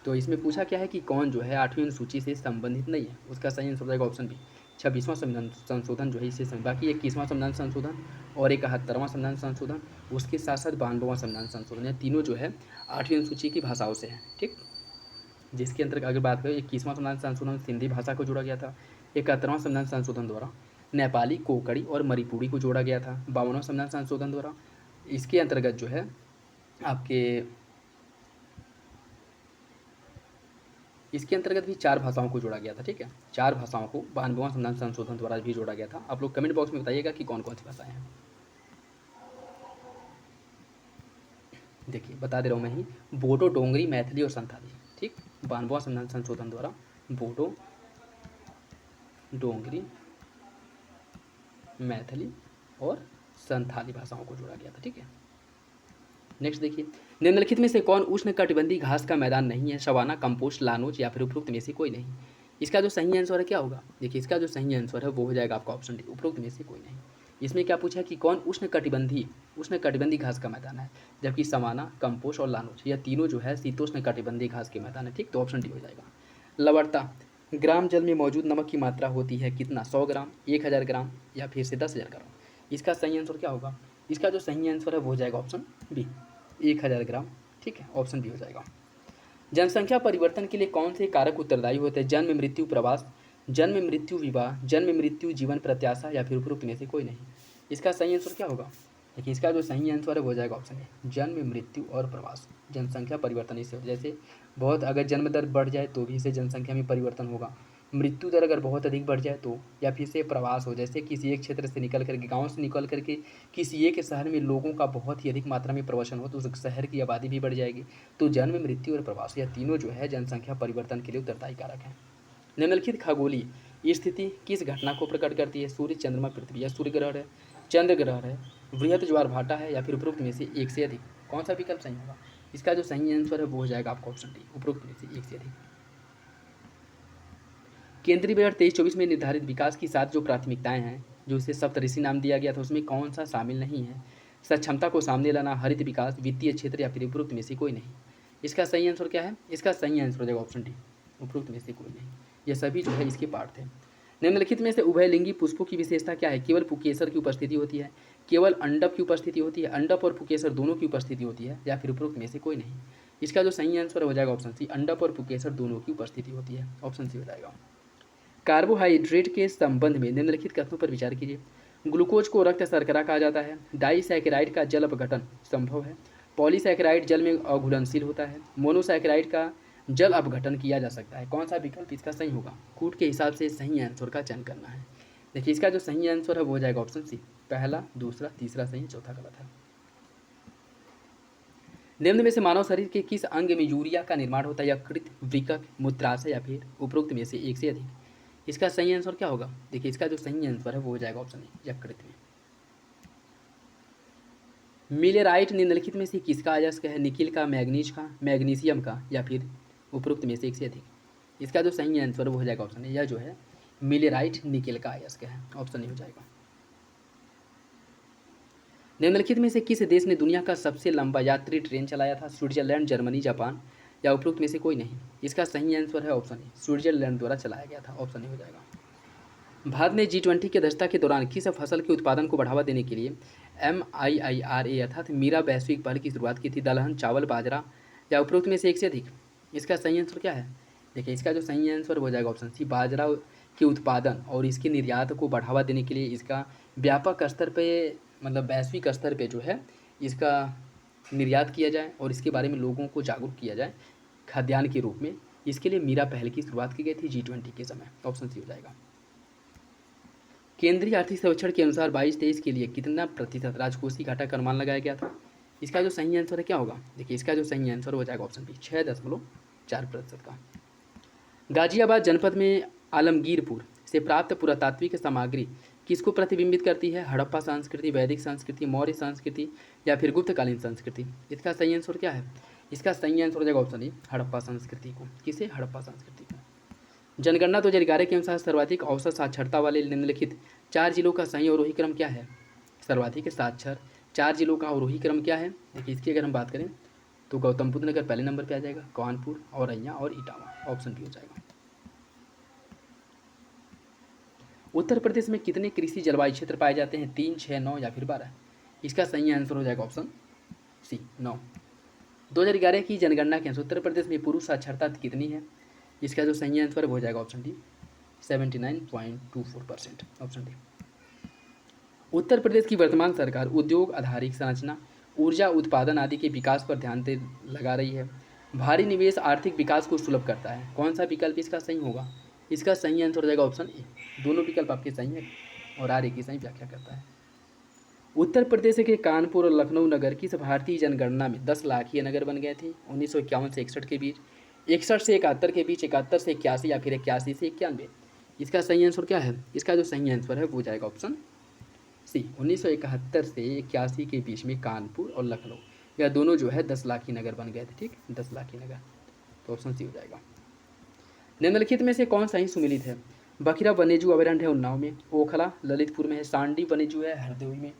तो इसमें पूछा क्या है कि कौन जो है 8वीं अनुसूची से संबंधित नहीं है। उसका सही आंसर हो जाएगा ऑप्शन बी, 26वां संविधान संशोधन जो है इससे बाकी 21वां संविधान संशोधन और 71वां संविधान संशोधन, उसके साथ साथ 92वां संविधान संशोधन, ये तीनों जो है 8वीं अनुसूची की भाषाओं से हैं। ठीक, जिसके अंतर्गत अगर बात करें 21वां संविधान संशोधन सिंधी भाषा को जोड़ा गया था। 71वां संविधान संशोधन द्वारा नेपाली, कोंकणी और मणिपुरी को जोड़ा गया था। 52वां संविधान संशोधन द्वारा इसके अंतर्गत जो है आपके इसके अंतर्गत भी 4 भाषाओं को जोड़ा गया था। ठीक है, 4 भाषाओं को 92वां संविधान संशोधन द्वारा भी जोड़ा गया था। आप लोग कमेंट बॉक्स में बताइएगा कि कौन कौन सी भाषाएं हैं। देखिए, बता दे रहा हूँ मैं ही, बोडो, डोंगरी, मैथिली और संथाली। ठीक, 92वां संविधान संशोधन द्वारा बोडो, डोंगरी, मैथिली और संथाली भाषाओं को जोड़ा गया था। ठीक है, नेक्स्ट देखिए, निम्नलिखित में से कौन उष्णकटिबंधीय घास का मैदान नहीं है? सवाना, कंपोस्ट, लानोज या फिर उपरोक्त में से कोई नहीं। इसका जो सही आंसर है क्या होगा? देखिए, इसका जो सही आंसर है वो हो जाएगा आपका ऑप्शन डी, उपरोक्त में से कोई नहीं। इसमें क्या पूछा है कि कौन उष्णकटिबंधीय घास का मैदान है, जबकि सवाना, कंपोस्ट और लानोज यह तीनों जो है शीतोष्णकटिबंधीय घास के मैदान है। ठीक, तो ऑप्शन डी हो जाएगा। लवणता, ग्राम जल में मौजूद नमक की मात्रा होती है कितना, 100 ग्राम, 1000 ग्राम या फिर से 10,000 ग्राम। इसका सही आंसर क्या होगा? इसका जो सही आंसर है वो हो जाएगा ऑप्शन बी, 1000 ग्राम। ठीक है, ऑप्शन बी हो जाएगा। जनसंख्या परिवर्तन के लिए कौन से कारक उत्तरदायी होते हैं? जन्म, मृत्यु, प्रवास, जन्म, मृत्यु, विवाह, जन्म, मृत्यु, जीवन प्रत्याशा या फिर उपरोक्त में से कोई नहीं। इसका सही आंसर क्या होगा? देखिए, इसका जो सही आंसर है वो हो जाएगा ऑप्शन ए, जन्म, मृत्यु और प्रवास। जनसंख्या परिवर्तन इससे, जैसे बहुत अगर जन्म दर बढ़ जाए तो भी इससे जनसंख्या में परिवर्तन होगा, मृत्यु दर अगर बहुत अधिक बढ़ जाए तो, या फिर से प्रवास हो, जैसे किसी एक क्षेत्र से निकल करके, गाँव से निकल करके किसी एक शहर में लोगों का बहुत ही अधिक मात्रा में प्रवसन हो तो उस शहर की आबादी भी बढ़ जाएगी। तो जन्म, मृत्यु और प्रवास यह तीनों जो है जनसंख्या परिवर्तन के लिए उत्तरदायी कारक हैं। निम्नलिखित खगोलीय स्थिति किस घटना को प्रकट करती है? सूर्य, चंद्रमा, पृथ्वी या सूर्य ग्रहण है, चंद्र ग्रहण है, वृहद ज्वार भाटा है या फिर उपरोक्त में से एक से अधिक। कौन सा विकल्प सही होगा? इसका जो सही आंसर है वो हो जाएगा आपका ऑप्शन डी, उपरोक्त में से एक से अधिक। केंद्रीय बजट 23-24 में निर्धारित विकास की 7 जो प्राथमिकताएं हैं, जो इसे सप्तऋषि नाम दिया गया था, उसमें कौन सा शामिल नहीं है? सक्षमता को सामने लाना, हरित विकास, वित्तीय क्षेत्र या फिर उपरोक्त में से कोई नहीं। इसका सही आंसर क्या है? इसका सही आंसर हो जाएगा ऑप्शन डी, उपरोक्त में से कोई नहीं। ये सभी जो है इसके पार्ट थे। निम्नलिखित में से उभयलिंगी पुष्पों की विशेषता क्या है? केवल पुकेसर की उपस्थिति होती है, केवल अंडप की उपस्थिति होती है, अंडप और पुकेसर दोनों की उपस्थिति होती है, या फिर उपरोक्त में से कोई नहीं। इसका जो सही आंसर हो जाएगा ऑप्शन सी, अंडप और पुकेसर दोनों की उपस्थिति होती है। ऑप्शन सी हो जाएगा। कार्बोहाइड्रेट के संबंध में निम्नलिखित कथनों पर विचार कीजिए। ग्लूकोज को रक्त शर्करा कहा जाता है, डाइसैकेराइड का जल अपघटन संभव है, पॉलीसैकेराइड जल में अघुलनशील होता है, मोनोसैकेराइड का जल अपघटन किया जा सकता है। कौन सा विकल्प इसका सही होगा? कूट के हिसाब से सही आंसर का चयन करना है। देखिए, इसका जो सही आंसर है वो हो जाएगा ऑप्शन सी, पहला, दूसरा, तीसरा सही, चौथा गलत है। निम्न में से मानव शरीर के किस अंग में यूरिया का निर्माण होता है? यकृत, वृकक, मूत्राशय या फिर उपरोक्त में से एक से अधिक। इसका सही आंसर क्या होगा? देखिए, इसका जो सही आंसर है वो हो जाएगा ऑप्शन ए, यकृत में। मिलेराइट निम्नलिखित में से किसका अयस्क है? निकिल का, मैग्नीज का, मैग्नीशियम का या फिर उपरोक्त में से एक से अधिक। इसका जो सही आंसर वो हो जाएगा ऑप्शन ए, यह जो है मिलेराइट निकिल का अयस्क है। ऑप्शन ए हो जाएगा। निम्नलिखित में से किस देश ने दुनिया का सबसे लंबा यात्री ट्रेन चलाया था? स्विट्जरलैंड, जर्मनी, जापान या उपरोक्त में से कोई नहीं। इसका सही आंसर है ऑप्शन ए, स्विट्जरलैंड द्वारा चलाया गया था। ऑप्शन ए हो जाएगा। भारत ने G20 की अध्यक्षता के दौरान किस फसल के उत्पादन को बढ़ावा देने के लिए MIIRA अर्थात मीरा वैश्विक पहल की शुरुआत की थी? दलहन, चावल, बाजरा या उपरोक्त में से एक से अधिक। इसका सही आंसर क्या है? देखिए, इसका जो सही आंसर हो जाएगा ऑप्शन सी, बाजरा के उत्पादन और इसके निर्यात को बढ़ावा देने के लिए इसका व्यापक स्तर पे, मतलब वैश्विक स्तर पे जो है इसका निर्यात किया जाए और इसके बारे में लोगों को जागरूक किया जाए खाद्यान्न के रूप में। इसके लिए मीरा पहल की शुरुआत की गई थी G20 के समय। ऑप्शन सी हो जाएगा। केंद्रीय आर्थिक सर्वेक्षण के अनुसार 22-23 के लिए कितना प्रतिशत राजकोषीय घाटा का अनुमान लगाया गया था? इसका जो सही आंसर है क्या होगा? देखिए, इसका जो सही आंसर हो जाएगा ऑप्शन बी, 6.4% का। गाजियाबाद जनपद में आलमगीरपुर से प्राप्त पुरातात्विक सामग्री किसको प्रतिबिंबित करती है? हड़प्पा संस्कृति, वैदिक संस्कृति, मौर्य संस्कृति या फिर गुप्तकालीन संस्कृति। इसका सही आंसर क्या है? इसका सही आंसर हो जाएगा ऑप्शन ए, हड़प्पा संस्कृति को। किसे? हड़प्पा संस्कृति को। जनगणना 2011 के अनुसार सर्वाधिक औसत साक्षरता वाले निम्नलिखित 4 जिलों का सही अवरोही क्रम क्या है? सर्वाधिक साक्षर 4 जिलों का अवरोही क्रम क्या है? देखिए, इसकी अगर हम बात करें तो गौतम बुद्ध नगर पहले नंबर पे आ जाएगा, कानपुर, औरैया और इटावा। ऑप्शन बी हो जाएगा। उत्तर प्रदेश में कितने कृषि जलवायु क्षेत्र पाए जाते हैं? 3, 6, 9 या फिर 12। इसका सही आंसर हो जाएगा ऑप्शन सी, 9। 2011 की जनगणना के अनुसार उत्तर प्रदेश में पुरुष साक्षरता कितनी है? इसका जो सही आंसर हो जाएगा option D, 79.24%। Option D. Uttar Pradesh की वर्तमान सरकार उद्योग आधारित संरचना, ऊर्जा उत्पादन आदि के विकास पर ध्यान दे लगा रही है। भारी निवेश आर्थिक विकास को सुलभ करता है। कौन सा विकल्प इसका सही होगा? इसका सही आंसर हो जाएगा ऑप्शन ए। दोनों विकल्प आपके सही है और आर एक की सही व्याख्या करता है। उत्तर प्रदेश के कानपुर और लखनऊ नगर किस भारतीय जनगणना में 10 लाखीय नगर बन गए थे? 1951 से 61 के बीच, 61 से 71 के बीच, 71 से 81 या फिर 81 से 91। इसका सही आंसर क्या है? इसका जो सही आंसर है वो जाएगा ऑप्शन सी, 1971 से 81 के बीच में कानपुर और लखनऊ यह दोनों जो है 10 लाखी नगर बन गए थे। ठीक, 10 लाखी नगर। तो ऑप्शन सी हो जाएगा। निम्नलिखित में से कौन सही सुमेलित है? बखिरा वन्यजीव अभयारण्य है उन्नाव में, ओखला ललितपुर में है, सांडी वन्यजीव है हरदोई में,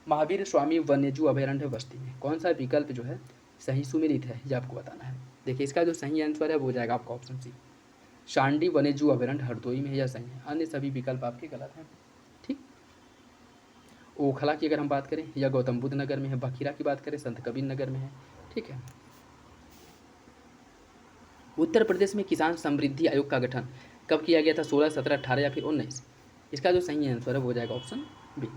महावीर स्वामी वन्यजीव अभयारण्य है बस्ती में। कौन सा विकल्प जो है सही सुमेलित है ये आपको बताना है। देखिए इसका जो सही आंसर है वो हो जाएगा आपका ऑप्शन सी, सांडी वन्यजीव अभयारण्य हरदोई में है, यह सही है। अन्य सभी विकल्प आपके गलत हैं। ठीक, ओखला की अगर हम बात करें या गौतम बुद्ध नगर में है, बखिरा की बात करें संत कबीर नगर में है। ठीक है, उत्तर प्रदेश में किसान समृद्धि आयोग का गठन कब किया गया था? 16, 17, 18 या फिर 19? इसका जो सही आंसर है वो हो जाएगा ऑप्शन बी,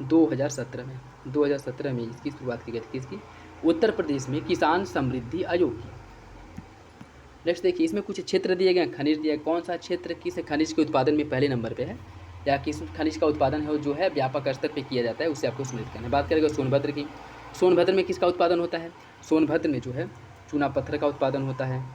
2017 में। 2017 में इसकी शुरुआत की गई थी। किसकी? उत्तर प्रदेश में किसान समृद्धि आयोग की। नेक्स्ट देखिए, इसमें कुछ क्षेत्र दिए गए, खनिज दिया, कौन सा क्षेत्र किस खनिज के उत्पादन में पहले नंबर पे है, या किस खनिज का उत्पादन है जो है व्यापक स्तर पे किया जाता है, उससे आपको सुनिश्चित करना है। बात करेंगे सोनभद्र की। सोनभद्र में किसका उत्पादन होता है? सोनभद्र में जो है चूना पत्थर का उत्पादन होता है।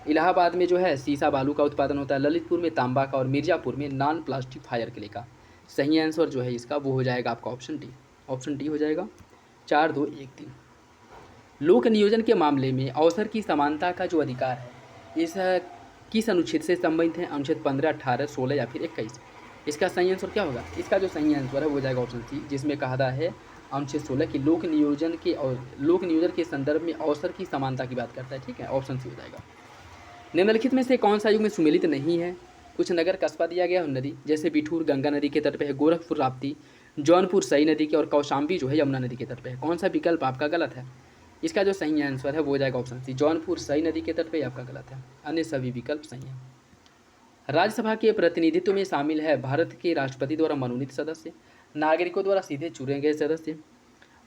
इलाहाबाद में जो है सीसा बालू का उत्पादन होता है। ललितपुर में तांबा का और मिर्जापुर में नॉन प्लास्टिक फायर क्ले का। सही आंसर जो है इसका वो हो जाएगा आपका ऑप्शन डी। ऑप्शन डी हो जाएगा। 4, 2, 1, 3। लोक नियोजन के मामले में अवसर की समानता का जो अधिकार है इस किस अनुच्छेद से संबंधित है? अनुच्छेद 15, 18, 16 या फिर 21? इसका सही आंसर क्या होगा? इसका जो सही आंसर है वो हो जाएगा ऑप्शन सी, जिसमें कहा है अनुच्छेद 16 की लोक नियोजन के संदर्भ में अवसर की समानता की बात करता है। ठीक है, ऑप्शन सी हो जाएगा। निम्नलिखित में से कौन सा युग में सुमेलित नहीं है? कुछ नगर कस्बा दिया गया है नदी, जैसे बिठूर गंगा नदी के तट पे है, गोरखपुर राप्ती, जौनपुर सई नदी के और कौशाम्बी जो है यमुना नदी के तट पे है। कौन सा विकल्प आपका गलत है? इसका जो सही आंसर है वो हो जाएगा ऑप्शन सी, जौनपुर सई नदी के तट पे आपका गलत है। अन्य सभी विकल्प सही हैं। राज्यसभा के प्रतिनिधित्व में शामिल है भारत के राष्ट्रपति द्वारा मनोनीत सदस्य, नागरिकों द्वारा सीधे चुने गए सदस्य,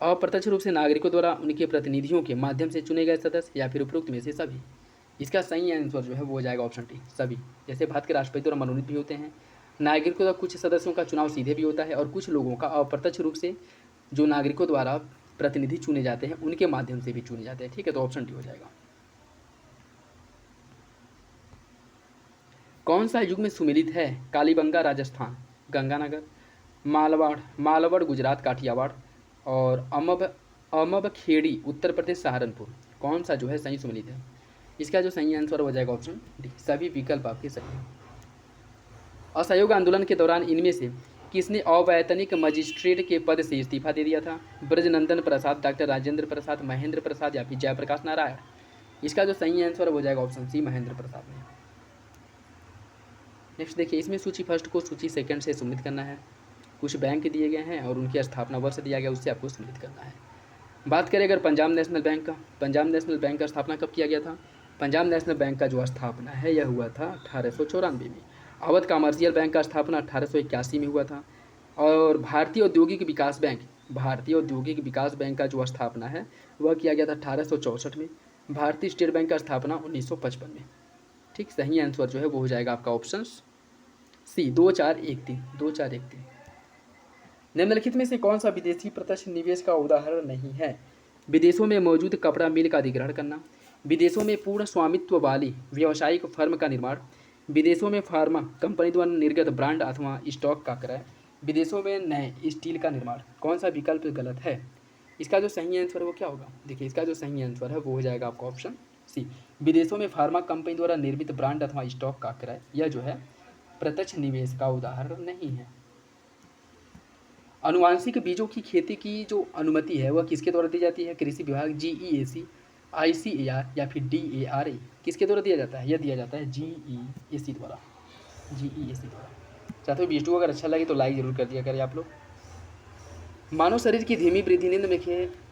अप्रत्यक्ष रूप से नागरिकों द्वारा उनके प्रतिनिधियों के माध्यम से चुने गए सदस्य, या फिर उपरोक्त में से सभी। इसका सही आंसर जो है वो हो जाएगा ऑप्शन डी, सभी। जैसे भारत के राष्ट्रपति द्वारा मनोनीत भी होते हैं, नागरिकों द्वारा कुछ सदस्यों का चुनाव सीधे भी होता है, और कुछ लोगों का अप्रत्यक्ष रूप से जो नागरिकों द्वारा प्रतिनिधि चुने जाते हैं उनके माध्यम से भी चुने जाते हैं। ठीक है, तो ऑप्शन डी हो जाएगा। कौन सा युग में सुमेलित है? कालीबंगा राजस्थान, गंगानगर, मालवड़ गुजरात काठियावाड़, और अमब खेड़ी उत्तर प्रदेश सहारनपुर। कौन सा जो है सही सुमेलित है? इसका जो सही आंसर हो जाएगा ऑप्शन डी, सभी विकल्प आपके सही हैं। असहयोग आंदोलन के दौरान इनमें से किसने अवैतनिक मजिस्ट्रेट के पद से इस्तीफा दे दिया था? ब्रजनंदन प्रसाद, डॉक्टर राजेंद्र प्रसाद, महेंद्र प्रसाद या फिर जयप्रकाश नारायण? इसका जो सही आंसर हो जाएगा ऑप्शन सी, महेंद्र प्रसाद ने। नेक्स्ट देखिए, इसमें सूची फर्स्ट को सूची सेकंड से सम्मिलित करना है। कुछ बैंक दिए गए हैं और उनकी स्थापना वर्ष दिया गया, उससे आपको सम्मिलित करना है। बात करें अगर पंजाब नेशनल बैंक का, पंजाब नेशनल बैंक का स्थापना कब किया गया था? पंजाब नेशनल बैंक का जो स्थापना है यह हुआ था 1894 में। अवध कमर्शियल बैंक का स्थापना 1881 में हुआ था। और भारतीय औद्योगिक विकास बैंक का जो स्थापना है वह किया गया था 1864 में। भारतीय स्टेट बैंक का स्थापना 1955 में। ठीक, सही आंसर जो है वो हो जाएगा आपका ऑप्शन सी, 2, 4, 1, 3, 2, 4, 1, 3। निम्नलिखित में से कौन सा विदेशी प्रत्यक्ष निवेश का उदाहरण नहीं है? विदेशों में मौजूद कपड़ा मिल का अधिग्रहण करना, विदेशों में पूर्ण स्वामित्व वाली व्यावसायिक फर्म का निर्माण, विदेशों में फार्मा कंपनी द्वारा निर्गत ब्रांड अथवा स्टॉक का क्रय, विदेशों में नए स्टील का निर्माण। कौन सा विकल्प गलत है? इसका जो सही आंसर है वो क्या होगा? देखिए इसका जो सही आंसर है वो हो जाएगा आपका ऑप्शन सी, विदेशों में फार्मा कंपनी द्वारा निर्मित ब्रांड अथवा स्टॉक का क्रय। यह जो है प्रत्यक्ष निवेश का उदाहरण नहीं है। अनुवांशिक बीजों की खेती की जो अनुमति है वह किसके द्वारा दी जाती है? कृषि विभाग, GEAC, ICAR या फिर DARA? किसके द्वारा दिया जाता है? यह दिया जाता है GEAC द्वारा। साथियों वीडियो अगर अच्छा लगे तो लाइक जरूर कर दिया करें आप लोग। मानव शरीर की धीमी वृद्धि निम्न में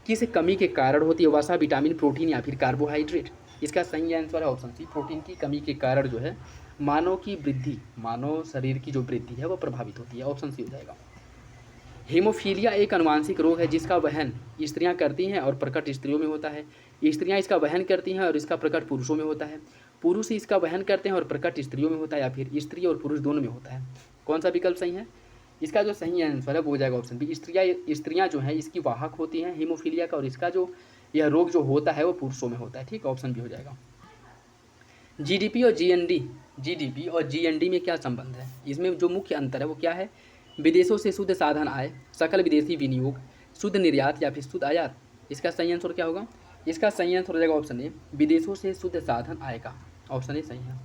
किस कमी के कारण होती है? वसा, विटामिन, प्रोटीन या फिर कार्बोहाइड्रेट? इसका सही आंसर है ऑप्शन सी, प्रोटीन की कमी के कारण जो है मानव शरीर की जो वृद्धि है वह प्रभावित होती है। ऑप्शन सी हो जाएगा। हीमोफीलिया एक अनुवांशिक रोग है जिसका वहन स्त्रियां करती हैं और प्रकट स्त्रियों में होता है। स्त्रियां इसका वहन करती हैं और इसका प्रकट पुरुषों में होता है। पुरुष इसका वहन करते हैं और प्रकट स्त्रियों में होता है, या फिर स्त्री और पुरुष दोनों में होता है। कौन सा विकल्प सही है? इसका जो सही आंसर है वो हो जाएगा ऑप्शन बी, स्त्रियां जो हैं इसकी वाहक होती हैं हीमोफीलिया का, और इसका जो यह रोग जो होता है वो पुरुषों में होता है। ठीक, ऑप्शन बी हो जाएगा। जीडीपी और जीएनडी में क्या संबंध है? इसमें जो मुख्य अंतर है वो क्या है? विदेशों से शुद्ध साधन आय, सकल विदेशी विनियोग, शुद्ध निर्यात या फिर शुद्ध आयात? इसका सही आंसर क्या होगा? इसका सही आंसर हो जाएगा ऑप्शन ए, विदेशों से शुद्ध साधन आय का। ऑप्शन ए सही है।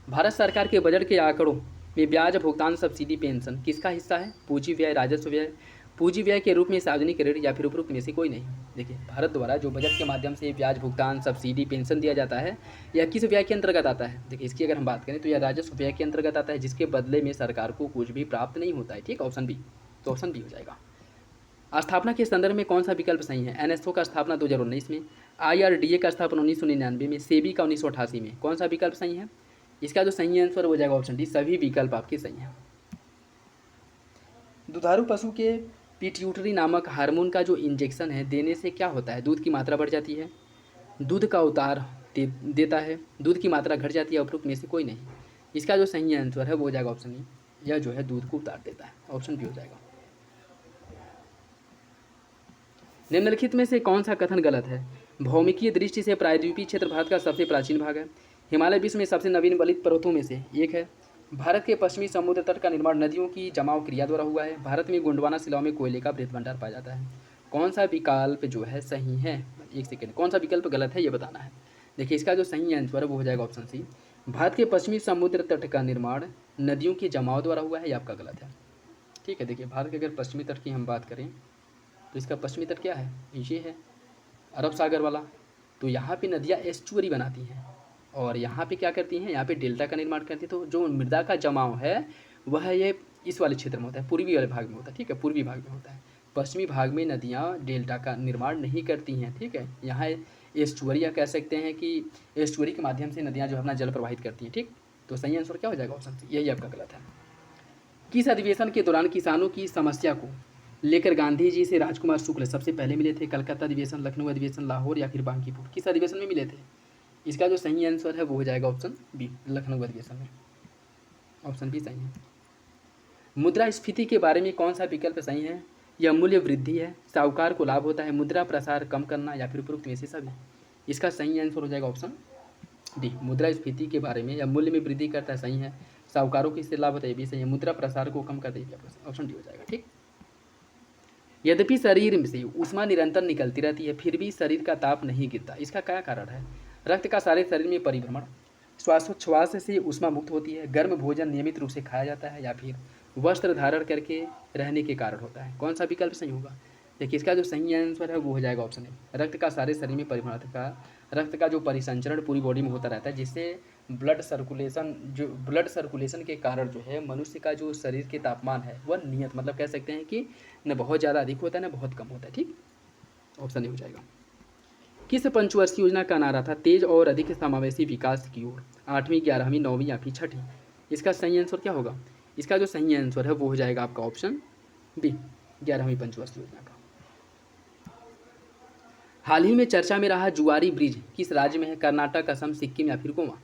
भारत सरकार के बजट के आंकड़ों में ब्याज भुगतान सब्सिडी पेंशन किसका हिस्सा है? पूंजी व्यय, राजस्व व्यय, पूंजी व्यय के रूप में सार्वजनिक ऋण या फिर उपरोक्त में से कोई नहीं। देखिए, भारत द्वारा जो बजट के माध्यम से ब्याज भुगतान सब्सिडी पेंशन दिया जाता है, यह किस व्यय के अंतर्गत आता है? देखिए, इसकी अगर हम बात करें तो यह राजस्व व्यय के अंतर्गत आता है, जिसके बदले में सरकार को कुछ भी प्राप्त नहीं होता है। ठीक, ऑप्शन बी, तो ऑप्शन बी हो जाएगा। स्थापना के संदर्भ में कौन सा विकल्प सही है? एनएसओ का स्थापना 2019 में, आईआरडीए का स्थापना 1999 में, सेबी का 1988 में, कौन सा विकल्प सही है? इसका जो सही आंसर हो जाएगा ऑप्शन डी, सभी विकल्प आपके सही हैं। दुधारू पशु के पिट्यूटरी नामक हार्मोन का जो इंजेक्शन है देने से क्या होता है? दूध की मात्रा बढ़ जाती है, दूध का उतार देता है, दूध की मात्रा घट जाती है, उपरोक्त में से कोई नहीं। इसका जो सही आंसर है वो हो जाएगा ऑप्शन ई, यह जो है दूध को उतार देता है, ऑप्शन बी हो जाएगा। निम्नलिखित में से कौन सा कथन गलत है? भौमिकीय दृष्टि से प्रायद्वीपीय क्षेत्र भारत का सबसे प्राचीन भाग है, हिमालय विश्व में सबसे नवीन बलित पर्वतों में से एक है, भारत के पश्चिमी समुद्र तट का निर्माण नदियों की जमाव क्रिया द्वारा हुआ है, भारत में गोंडवाना शिलाओं में कोयले का वृहद भंडार पाया जाता है। कौन सा विकल्प जो है सही है? एक सेकेंड, कौन सा विकल्प गलत है ये बताना है। देखिए, इसका जो सही आंसर है वो हो जाएगा ऑप्शन सी, भारत के पश्चिमी समुद्र तट का निर्माण नदियों के जमाव द्वारा हुआ है, ये आपका गलत है। ठीक है, देखिए, भारत के अगर पश्चिमी तट की हम बात करें तो इसका पश्चिमी तट क्या है? ये है अरब सागर वाला। तो यहाँ पे नदियाँ एस्चुअरी बनाती हैं और यहाँ पे क्या करती हैं? यहाँ पे डेल्टा का निर्माण करती हैं। तो जो मृदा का जमाव है वह ये इस वाले क्षेत्र में होता है, पूर्वी वाले भाग में होता है। ठीक है, पूर्वी भाग में होता है, पश्चिमी भाग में नदियाँ डेल्टा का निर्माण नहीं करती हैं। ठीक है, यहाँ एस्चुअरी या कह सकते हैं कि एस्चुअरी के माध्यम से नदियाँ जो है अपना जल प्रवाहित करती हैं। ठीक, तो सही आंसर क्या हो जाएगा? ऑप्शन सी, यही आपका गलत है। किस अधिवेशन के दौरान किसानों की समस्या को लेकर गांधी जी से राजकुमार शुक्ल सबसे पहले मिले थे? कलकत्ता अधिवेशन, लखनऊ अधिवेशन, लाहौर या फिर बांकीपुर? किस अधिवेशन में मिले थे? इसका जो सही आंसर है वो हो जाएगा ऑप्शन बी, लखनऊ अधिवेशन में, ऑप्शन बी सही है। मुद्रास्फीति के बारे में कौन सा विकल्प सही है? यह मूल्य वृद्धि है, साहूकार को लाभ होता है, मुद्रा प्रसार कम करना या फिर उपरोक्त में से सभी? इसका सही आंसर हो जाएगा ऑप्शन डी, मुद्रास्फीति के बारे में, या मूल्य में वृद्धि करता है, सही है, साहूकारों को इससे लाभ होता है, ये भी सही है, मुद्रा प्रसार को कम कर देगी, ऑप्शन डी हो जाएगा। ठीक, यद्यपि शरीर से ऊष्मा निरंतर निकलती रहती है फिर भी शरीर का ताप नहीं गिरता, इसका क्या कारण है? रक्त का सारे शरीर में परिभ्रमण, श्वासोच्छ्वास से ऊष्मा मुक्त होती है, गर्म भोजन नियमित रूप से खाया जाता है, या फिर वस्त्र धारण करके रहने के कारण होता है? कौन सा विकल्प सही होगा? देखिए, इसका जो सही आंसर है वो हो जाएगा ऑप्शन ए, रक्त का सारे शरीर में परिभ्रमण, रक्त का जो परिसंचरण पूरी बॉडी में होता रहता है, जिससे ब्लड सर्कुलेशन के कारण जो है मनुष्य का जो शरीर के तापमान है वह नियत, मतलब कह सकते हैं कि न बहुत ज़्यादा अधिक होता है न बहुत कम होता है। ठीक, ऑप्शन ए हो जाएगा। किस पंचवर्षीय योजना का नारा था तेज और अधिक समावेशी विकास की ओर? 8वीं, 11वीं, 9वीं या फिर 6वीं? इसका सही आंसर क्या होगा? इसका जो सही आंसर है वो हो जाएगा आपका ऑप्शन बी, 11वीं पंचवर्षीय योजना का। हाल ही में चर्चा में रहा जुआरी ब्रिज किस राज्य में है? कर्नाटक, असम, सिक्किम या फिर गोवा?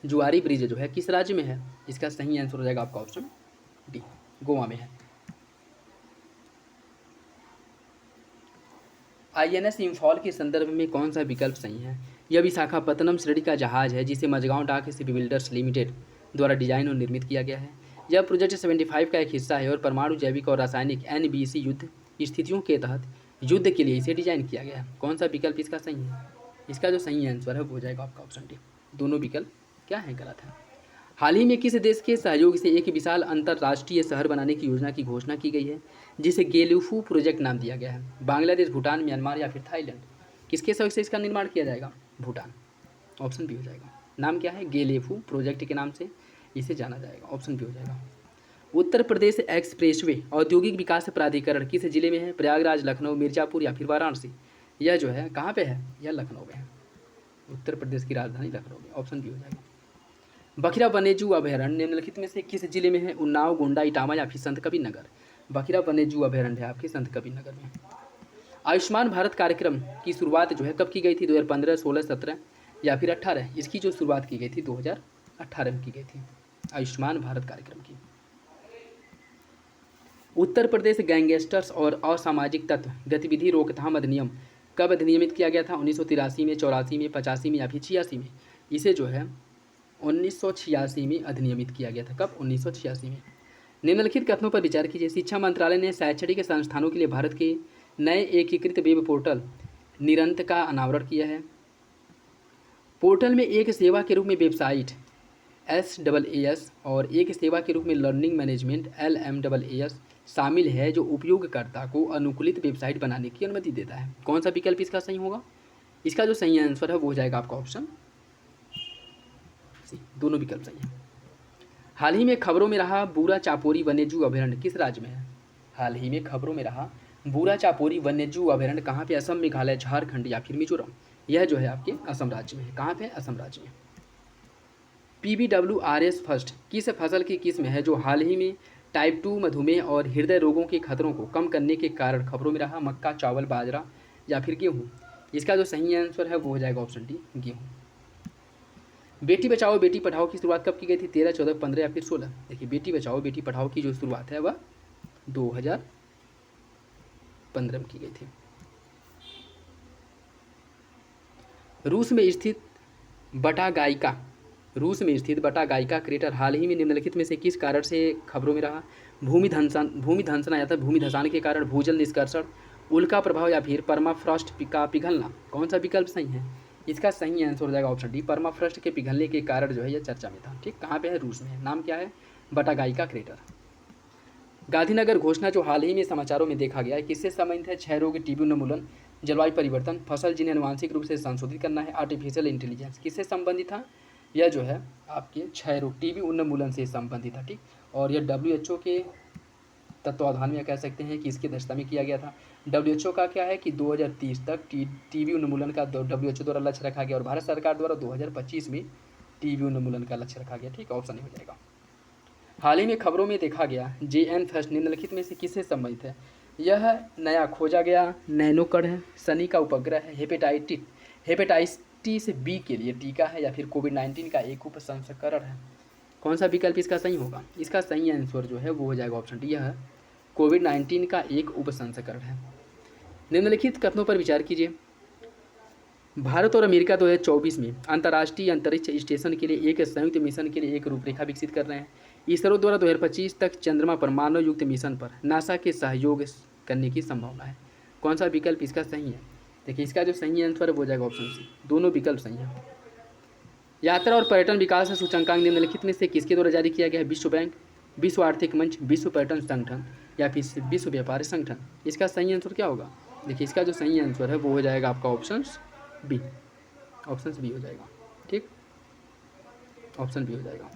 जुआरी ब्रिज जो है किस राज्य में है? इसका सही आंसर हो जाएगा आपका ऑप्शन डी, गोवा में है। आईएनएस इम्फॉल के संदर्भ में कौन सा विकल्प सही है? यह विशाखापत्तनम श्रेणी का जहाज है जिसे मझगांव डाक शिप बिल्डर्स लिमिटेड द्वारा डिजाइन और निर्मित किया गया है। यह प्रोजेक्ट 75 का एक हिस्सा है और परमाणु, जैविक और रासायनिक NBC युद्ध स्थितियों के तहत युद्ध के लिए इसे डिजाइन किया गया है। कौन सा विकल्प इसका सही है? इसका जो सही आंसर है वो हो जाएगा आपका ऑप्शन डी, दोनों विकल्प क्या है? गलत है। हाल ही में किस देश के सहयोग से एक विशाल अंतर्राष्ट्रीय शहर बनाने की योजना की घोषणा की गई है जिसे गेलुफू प्रोजेक्ट नाम दिया गया है? बांग्लादेश, भूटान, म्यांमार या फिर थाईलैंड? किसके सहयोग से इसका निर्माण किया जाएगा? भूटान, ऑप्शन बी हो जाएगा। नाम क्या है? गेलेफू प्रोजेक्ट के नाम से इसे जाना जाएगा, ऑप्शन बी हो जाएगा। उत्तर प्रदेश एक्सप्रेसवे औद्योगिक विकास प्राधिकरण किस जिले में है? प्रयागराज, लखनऊ, मिर्जापुर या फिर वाराणसी? यह जो है कहाँ पे है? यह लखनऊ में है, उत्तर प्रदेश की राजधानी लखनऊ में, ऑप्शन बी हो जाएगा। बखिरा वन्यजीव अभयारण्य निम्नलिखित में से किस जिले में है? उन्नाव, गोंडा, इटावा या फिर संत कबीरनगर? बखिरा वन्यजीव अभयारण्य है आपके संत कबीरनगर में। आयुष्मान भारत कार्यक्रम की शुरुआत जो है कब की गई थी? 2015, 16, 17 या फिर 18? इसकी जो शुरुआत की गई थी 2018 में की गई थी आयुष्मान भारत कार्यक्रम की। उत्तर प्रदेश गैंगस्टर्स और असामाजिक तत्व गतिविधि रोकथाम अधिनियम कब अधिनियमित किया गया था? 1983 में, 84 में, 85 में या फिर 86 में? इसे जो है 1986 में अधिनियमित किया गया था। कब? 1986 में। निम्नलिखित कथनों पर विचार कीजिए। शिक्षा मंत्रालय ने शैक्षणिक संस्थानों के लिए भारत के नए एकीकृत वेब पोर्टल निरंत का अनावरण किया है। पोर्टल में एक सेवा के रूप में वेबसाइट SaaS और एक सेवा के रूप में लर्निंग मैनेजमेंट LMAAS शामिल है, जो उपयोगकर्ता को अनुकूलित वेबसाइट बनाने की अनुमति देता है। कौन सा विकल्प इसका सही होगा? इसका जो सही आंसर है वो हो जाएगा आपका ऑप्शन सी। दोनों विकल्प सही है। हाल ही में खबरों में रहा बूरा चापोरी वन्यजीव अभयारण्य किस राज्य में है? हाल ही में खबरों में रहा बूरा चापोरी वन्यजीव अभयारण्य कहाँ पे? असम, मेघालय, झारखंड या फिर मिजोरम। यह जो है आपके असम राज्य में है। कहाँ पे? असम राज्य में। PBWRS फर्स्ट किस फसल की किस्म है जो हाल ही में टाइप 2 मधुमेह और हृदय रोगों के खतरों को कम करने के कारण खबरों में रहा? मक्का, चावल, बाजरा या फिर गेहूँ। इसका जो सही आंसर है वो हो जाएगा ऑप्शन डी, गेहूँ। बेटी बचाओ बेटी पढ़ाओ की शुरुआत कब की गई थी? 13, 14, 15 या फिर 16। देखिए, बेटी बचाओ बेटी पढ़ाओ की जो शुरुआत है वह 2015 में की गई थी। रूस में स्थित बटा गायिका क्रेटर हाल ही में निम्नलिखित में से किस कारण से खबरों में रहा? भूमि धंसना या था भूमि धंसान के कारण, भूजल निष्कर्षण, उल्का प्रभाव या फिर परमाफ्रॉस्ट का पिघलना। कौन सा विकल्प सही है? इसका सही आंसर हो जाएगा ऑप्शन डी, परमाफ्रॉस्ट के पिघलने के कारण जो है यह चर्चा में था। ठीक, कहाँ पे है? रूस में है। नाम क्या है? बटागाइका क्रेटर। गांधीनगर घोषणा जो हाल ही में समाचारों में देखा गया है किससे संबंधित है? क्षय रोग, टीबी उन्मूलन, जलवायु परिवर्तन, फसल जिन्हें अनुवांशिक रूप से संशोधित करना है, आर्टिफिशियल इंटेलिजेंस। किससे संबंधित था? यह जो है आपके क्षय रोग, टीबी उन्मूलन से संबंधित था। ठीक, और यह WHO के तत्वाधान में कह सकते हैं कि इसकी अध्यक्षता में किया गया था। WHO का क्या है कि 2030 तक टीबी उन्मूलन का WHO द्वारा लक्ष्य रखा गया और भारत सरकार द्वारा 2025 में टीबी उन्मूलन का लक्ष्य रखा गया। ठीक, ऑप्शन हो जाएगा। हाल ही में खबरों में देखा गया JN फर्स्ट निम्नलिखित में से किससे संबंधित है? यह नया खोजा गया नैनो कण है, शनि का उपग्रह है, हेपेटाइटिस B के लिए टीका है या फिर कोविड-19 का एक उपसंस्करण है। कौन सा विकल्प इसका सही होगा? इसका सही आंसर जो है वो हो जाएगा ऑप्शन डी, यह कोविड-19 का एक उपसंस्करण है। निम्नलिखित कथनों पर विचार कीजिए। भारत और अमेरिका 2024 में अंतर्राष्ट्रीय अंतरिक्ष स्टेशन के लिए एक संयुक्त मिशन के लिए एक रूपरेखा विकसित कर रहे हैं। इसरो द्वारा 2025 तक चंद्रमा पर मानव युक्त मिशन पर नासा के सहयोग करने की संभावना है। कौन सा विकल्प इसका सही है? देखिए, इसका जो सही आंसर है वो हो जाएगा ऑप्शन सी। दोनों विकल्प सही हैं। यात्रा और पर्यटन विकास सूचकांक निम्नलिखित में से किसके द्वारा जारी किया गया है? विश्व बैंक, विश्व आर्थिक मंच, विश्व पर्यटन संगठन या फिर विश्व व्यापार संगठन। इसका सही आंसर क्या होगा? देखिए, इसका जो सही आंसर है वो हो जाएगा आपका ऑप्शन बी। ऑप्शन बी हो जाएगा। ठीक, ऑप्शन बी हो जाएगा।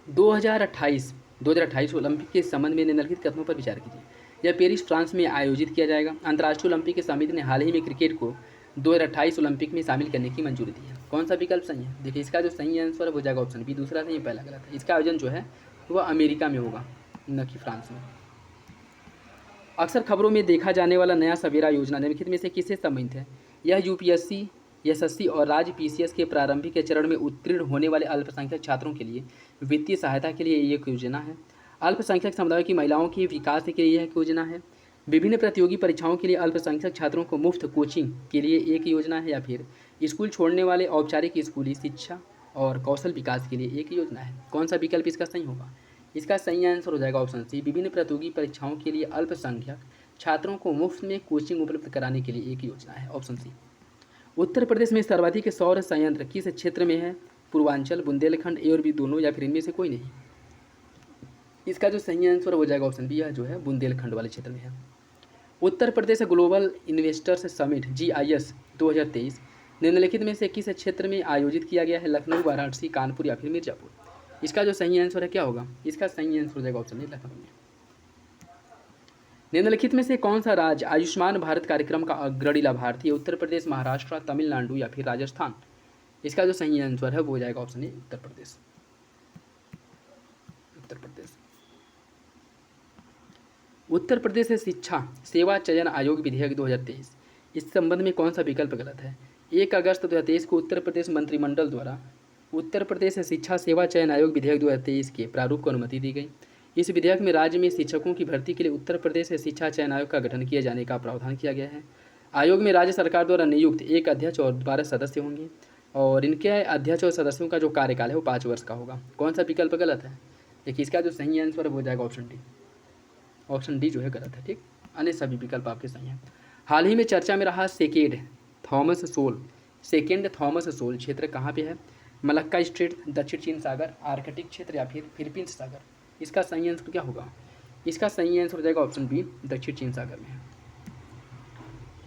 2028 ओलंपिक के संबंध में निम्नलिखित कथनों पर विचार कीजिए। यह पेरिस, फ्रांस में आयोजित किया जाएगा। अंतर्राष्ट्रीय ओलंपिक समिति ने हाल ही में क्रिकेट को 2028 ओलंपिक में शामिल करने की मंजूरी दी है। कौन सा विकल्प सही है? देखिए, इसका जो सही आंसर है वो हो जाएगा ऑप्शन बी। दूसरा सही, पहला गलत है। इसका आयोजन जो है वह अमेरिका में होगा, न कि फ्रांस में। अक्सर खबरों में देखा जाने वाला नया सवेरा योजना निम्नलिखित में से किससे संबंधित है? यह UPSC, SSC और राज्य PCS के प्रारंभिक चरण में उत्तीर्ण होने वाले अल्पसंख्यक छात्रों के लिए वित्तीय सहायता के लिए एक योजना है। अल्पसंख्यक समुदाय की महिलाओं के विकास के लिए यह योजना है। विभिन्न प्रतियोगी परीक्षाओं के लिए अल्पसंख्यक छात्रों को मुफ्त कोचिंग के लिए एक योजना है, या फिर स्कूल छोड़ने वाले औपचारिक स्कूली शिक्षा और कौशल विकास के लिए एक योजना है। कौन सा विकल्प इसका सही होगा? इसका सही आंसर हो जाएगा ऑप्शन सी। विभिन्न प्रतियोगी परीक्षाओं के लिए अल्पसंख्यक छात्रों को मुफ्त में कोचिंग उपलब्ध कराने के लिए एक योजना है, ऑप्शन सी। उत्तर प्रदेश में सर्वाधिक सौर संयंत्र किस क्षेत्र में है? पूर्वांचल, बुंदेलखंड, ए और बी दोनों या फिर इनमें से कोई नहीं। इसका जो सही आंसर हो जाएगा ऑप्शन बी, यह जो है बुंदेलखंड वाले क्षेत्र में है। Uttar Pradesh global investors summit GIS 2023 निम्नलिखित में से किस क्षेत्र में आयोजित किया गया है? लखनऊ, वाराणसी, कानपुर या फिर मिर्जापुर। इसका जो सही आंसर है क्या होगा? इसका सही आंसर हो जाएगा ऑप्शन ए, लखनऊ में। निम्नलिखित में से कौन सा राज्य आयुष्मान भारत कार्यक्रम का अग्रणी लाभार्थी है? उत्तर प्रदेश, महाराष्ट्र, तमिलनाडु या फिर राजस्थान। इसका जो सही आंसर है वो हो जाएगा ऑप्शन ए, उत्तर प्रदेश। उत्तर प्रदेश शिक्षा सेवा चयन आयोग विधेयक 2023, इस संबंध में कौन सा विकल्प गलत है? 1 अगस्त 2023 को उत्तर प्रदेश मंत्रिमंडल द्वारा उत्तर प्रदेश शिक्षा सेवा चयन आयोग विधेयक 2023 के प्रारूप को अनुमति दी गई। इस विधेयक में राज्य में शिक्षकों की भर्ती के लिए उत्तर प्रदेश शिक्षा चयन आयोग का गठन किए जाने का प्रावधान किया गया है। आयोग में राज्य सरकार द्वारा नियुक्त एक अध्यक्ष और 12 सदस्य होंगे और इनके अध्यक्ष और सदस्यों का जो कार्यकाल है वो 5 वर्ष का होगा। कौन सा विकल्प गलत है? देखिए, इसका जो सही आंसर हो जाएगा ऑप्शन डी। ऑप्शन डी जो है गलत है। ठीक, अन्य सभी विकल्प आपके सही हैं। हाल ही में चर्चा में रहा Second Thomas Shoal Second Thomas Shoal क्षेत्र कहाँ पे है? मलक्का स्ट्रेट, दक्षिण चीन सागर, आर्कटिक क्षेत्र या फिर फिलीपींस सागर। इसका सही आंसर क्या होगा? इसका सही आंसर हो जाएगा ऑप्शन बी, दक्षिण चीन सागर में है।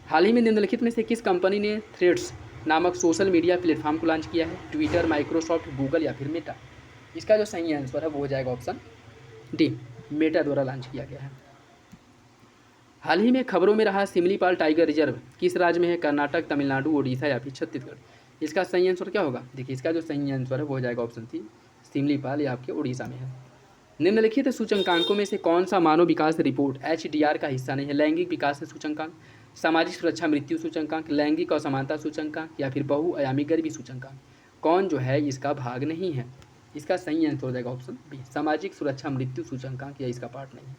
हाल ही में निम्नलिखित में से किस कंपनी ने थ्रेड्स नामक सोशल मीडिया प्लेटफॉर्म को लॉन्च किया है? ट्विटर, माइक्रोसॉफ्ट, गूगल या फिर मेटा। इसका जो सही आंसर है वो हो जाएगा ऑप्शन डी, मेटा द्वारा लॉन्च किया गया है। हाल ही में खबरों में रहा सिमलीपाल टाइगर रिजर्व किस राज्य में है? कर्नाटक, तमिलनाडु, ओडिशा या फिर छत्तीसगढ़। इसका सही आंसर क्या होगा? देखिए इसका जो सही आंसर है वो हो जाएगा ऑप्शन सी, सिमलीपाल, ये आपके उड़ीसा में है। निम्नलिखित सूचकांकों में से कौन सा मानव विकास रिपोर्ट HDR का हिस्सा नहीं है? लैंगिक विकास सूचकांक, सामाजिक सुरक्षा मृत्यु सूचकांक, लैंगिक असमानता सूचकांक या फिर बहुआयामी गरीबी सूचकांक। कौन जो है इसका भाग नहीं है? इसका सही आंसर हो जाएगा ऑप्शन बी, सामाजिक सुरक्षा मृत्यु सूचकांक, या इसका पार्ट नहीं है।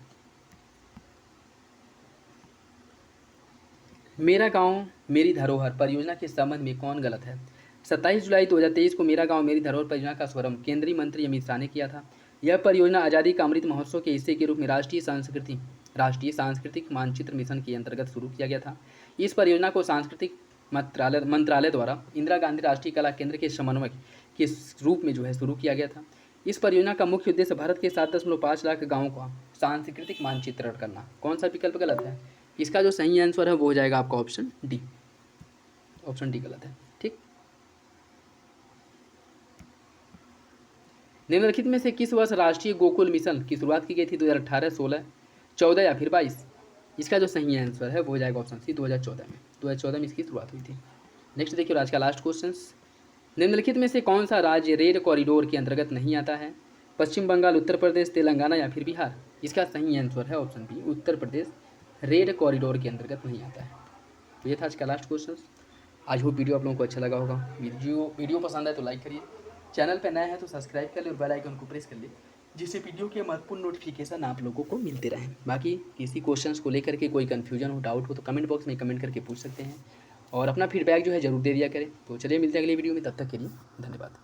मेरा गांव मेरी धरोहर परियोजना के संबंध में कौन गलत है? 27 जुलाई 2023 को मेरा गांव मेरी धरोहर परियोजना का शुभारंभ केंद्रीय मंत्री अमित शाह ने किया था। यह परियोजना आज़ादी का अमृत महोत्सव के हिस्से के रूप में राष्ट्रीय सांस्कृतिक मानचित्र मिशन के अंतर्गत शुरू किया गया था। इस परियोजना को सांस्कृतिक मंत्रालय द्वारा इंदिरा गांधी राष्ट्रीय कला केंद्र के समन्वयक के रूप में जो है शुरू किया गया था। इस परियोजना का मुख्य उद्देश्य भारत के 7.5 लाख गाँवों का सांस्कृतिक मानचित्रण करना। कौन सा विकल्प गलत है? इसका जो सही आंसर है वो हो जाएगा आपका ऑप्शन डी, ऑप्शन डी गलत है। ठीक, निम्नलिखित में से किस वर्ष राष्ट्रीय गोकुल मिशन की शुरुआत की गई थी? 2018, 16, 14 या फिर 22। इसका जो सही आंसर है वो हो जाएगा ऑप्शन सी, 2014 में। 2014 में इसकी शुरुआत हुई थी। नेक्स्ट देखिए आज का लास्ट क्वेश्चन, निम्नलिखित में से कौन सा राज्य रेड कॉरिडोर के अंतर्गत नहीं आता है? पश्चिम बंगाल, उत्तर प्रदेश, तेलंगाना या फिर बिहार। इसका सही आंसर है option B, Uttar Pradesh red corridor के अंतर्गत नहीं आता है। तो ये था आज का लास्ट क्वेश्चन। आज वो वीडियो आप लोगों को अच्छा लगा होगा। वीडियो पसंद आए तो लाइक करिए, चैनल पर नया है तो सब्सक्राइब कर ले और बेल आइकन को प्रेस कर ले, जिससे वीडियो के महत्वपूर्ण नोटिफिकेशन आप लोगों को मिलते रहें। बाकी किसी क्वेश्चंस को लेकर के कोई कन्फ्यूजन हो, डाउट हो तो कमेंट बॉक्स में कमेंट करके पूछ सकते हैं और अपना फीडबैक जो है जरूर दे दिया करें। तो चलिए मिलते हैं अगली वीडियो में, तब तक के लिए धन्यवाद।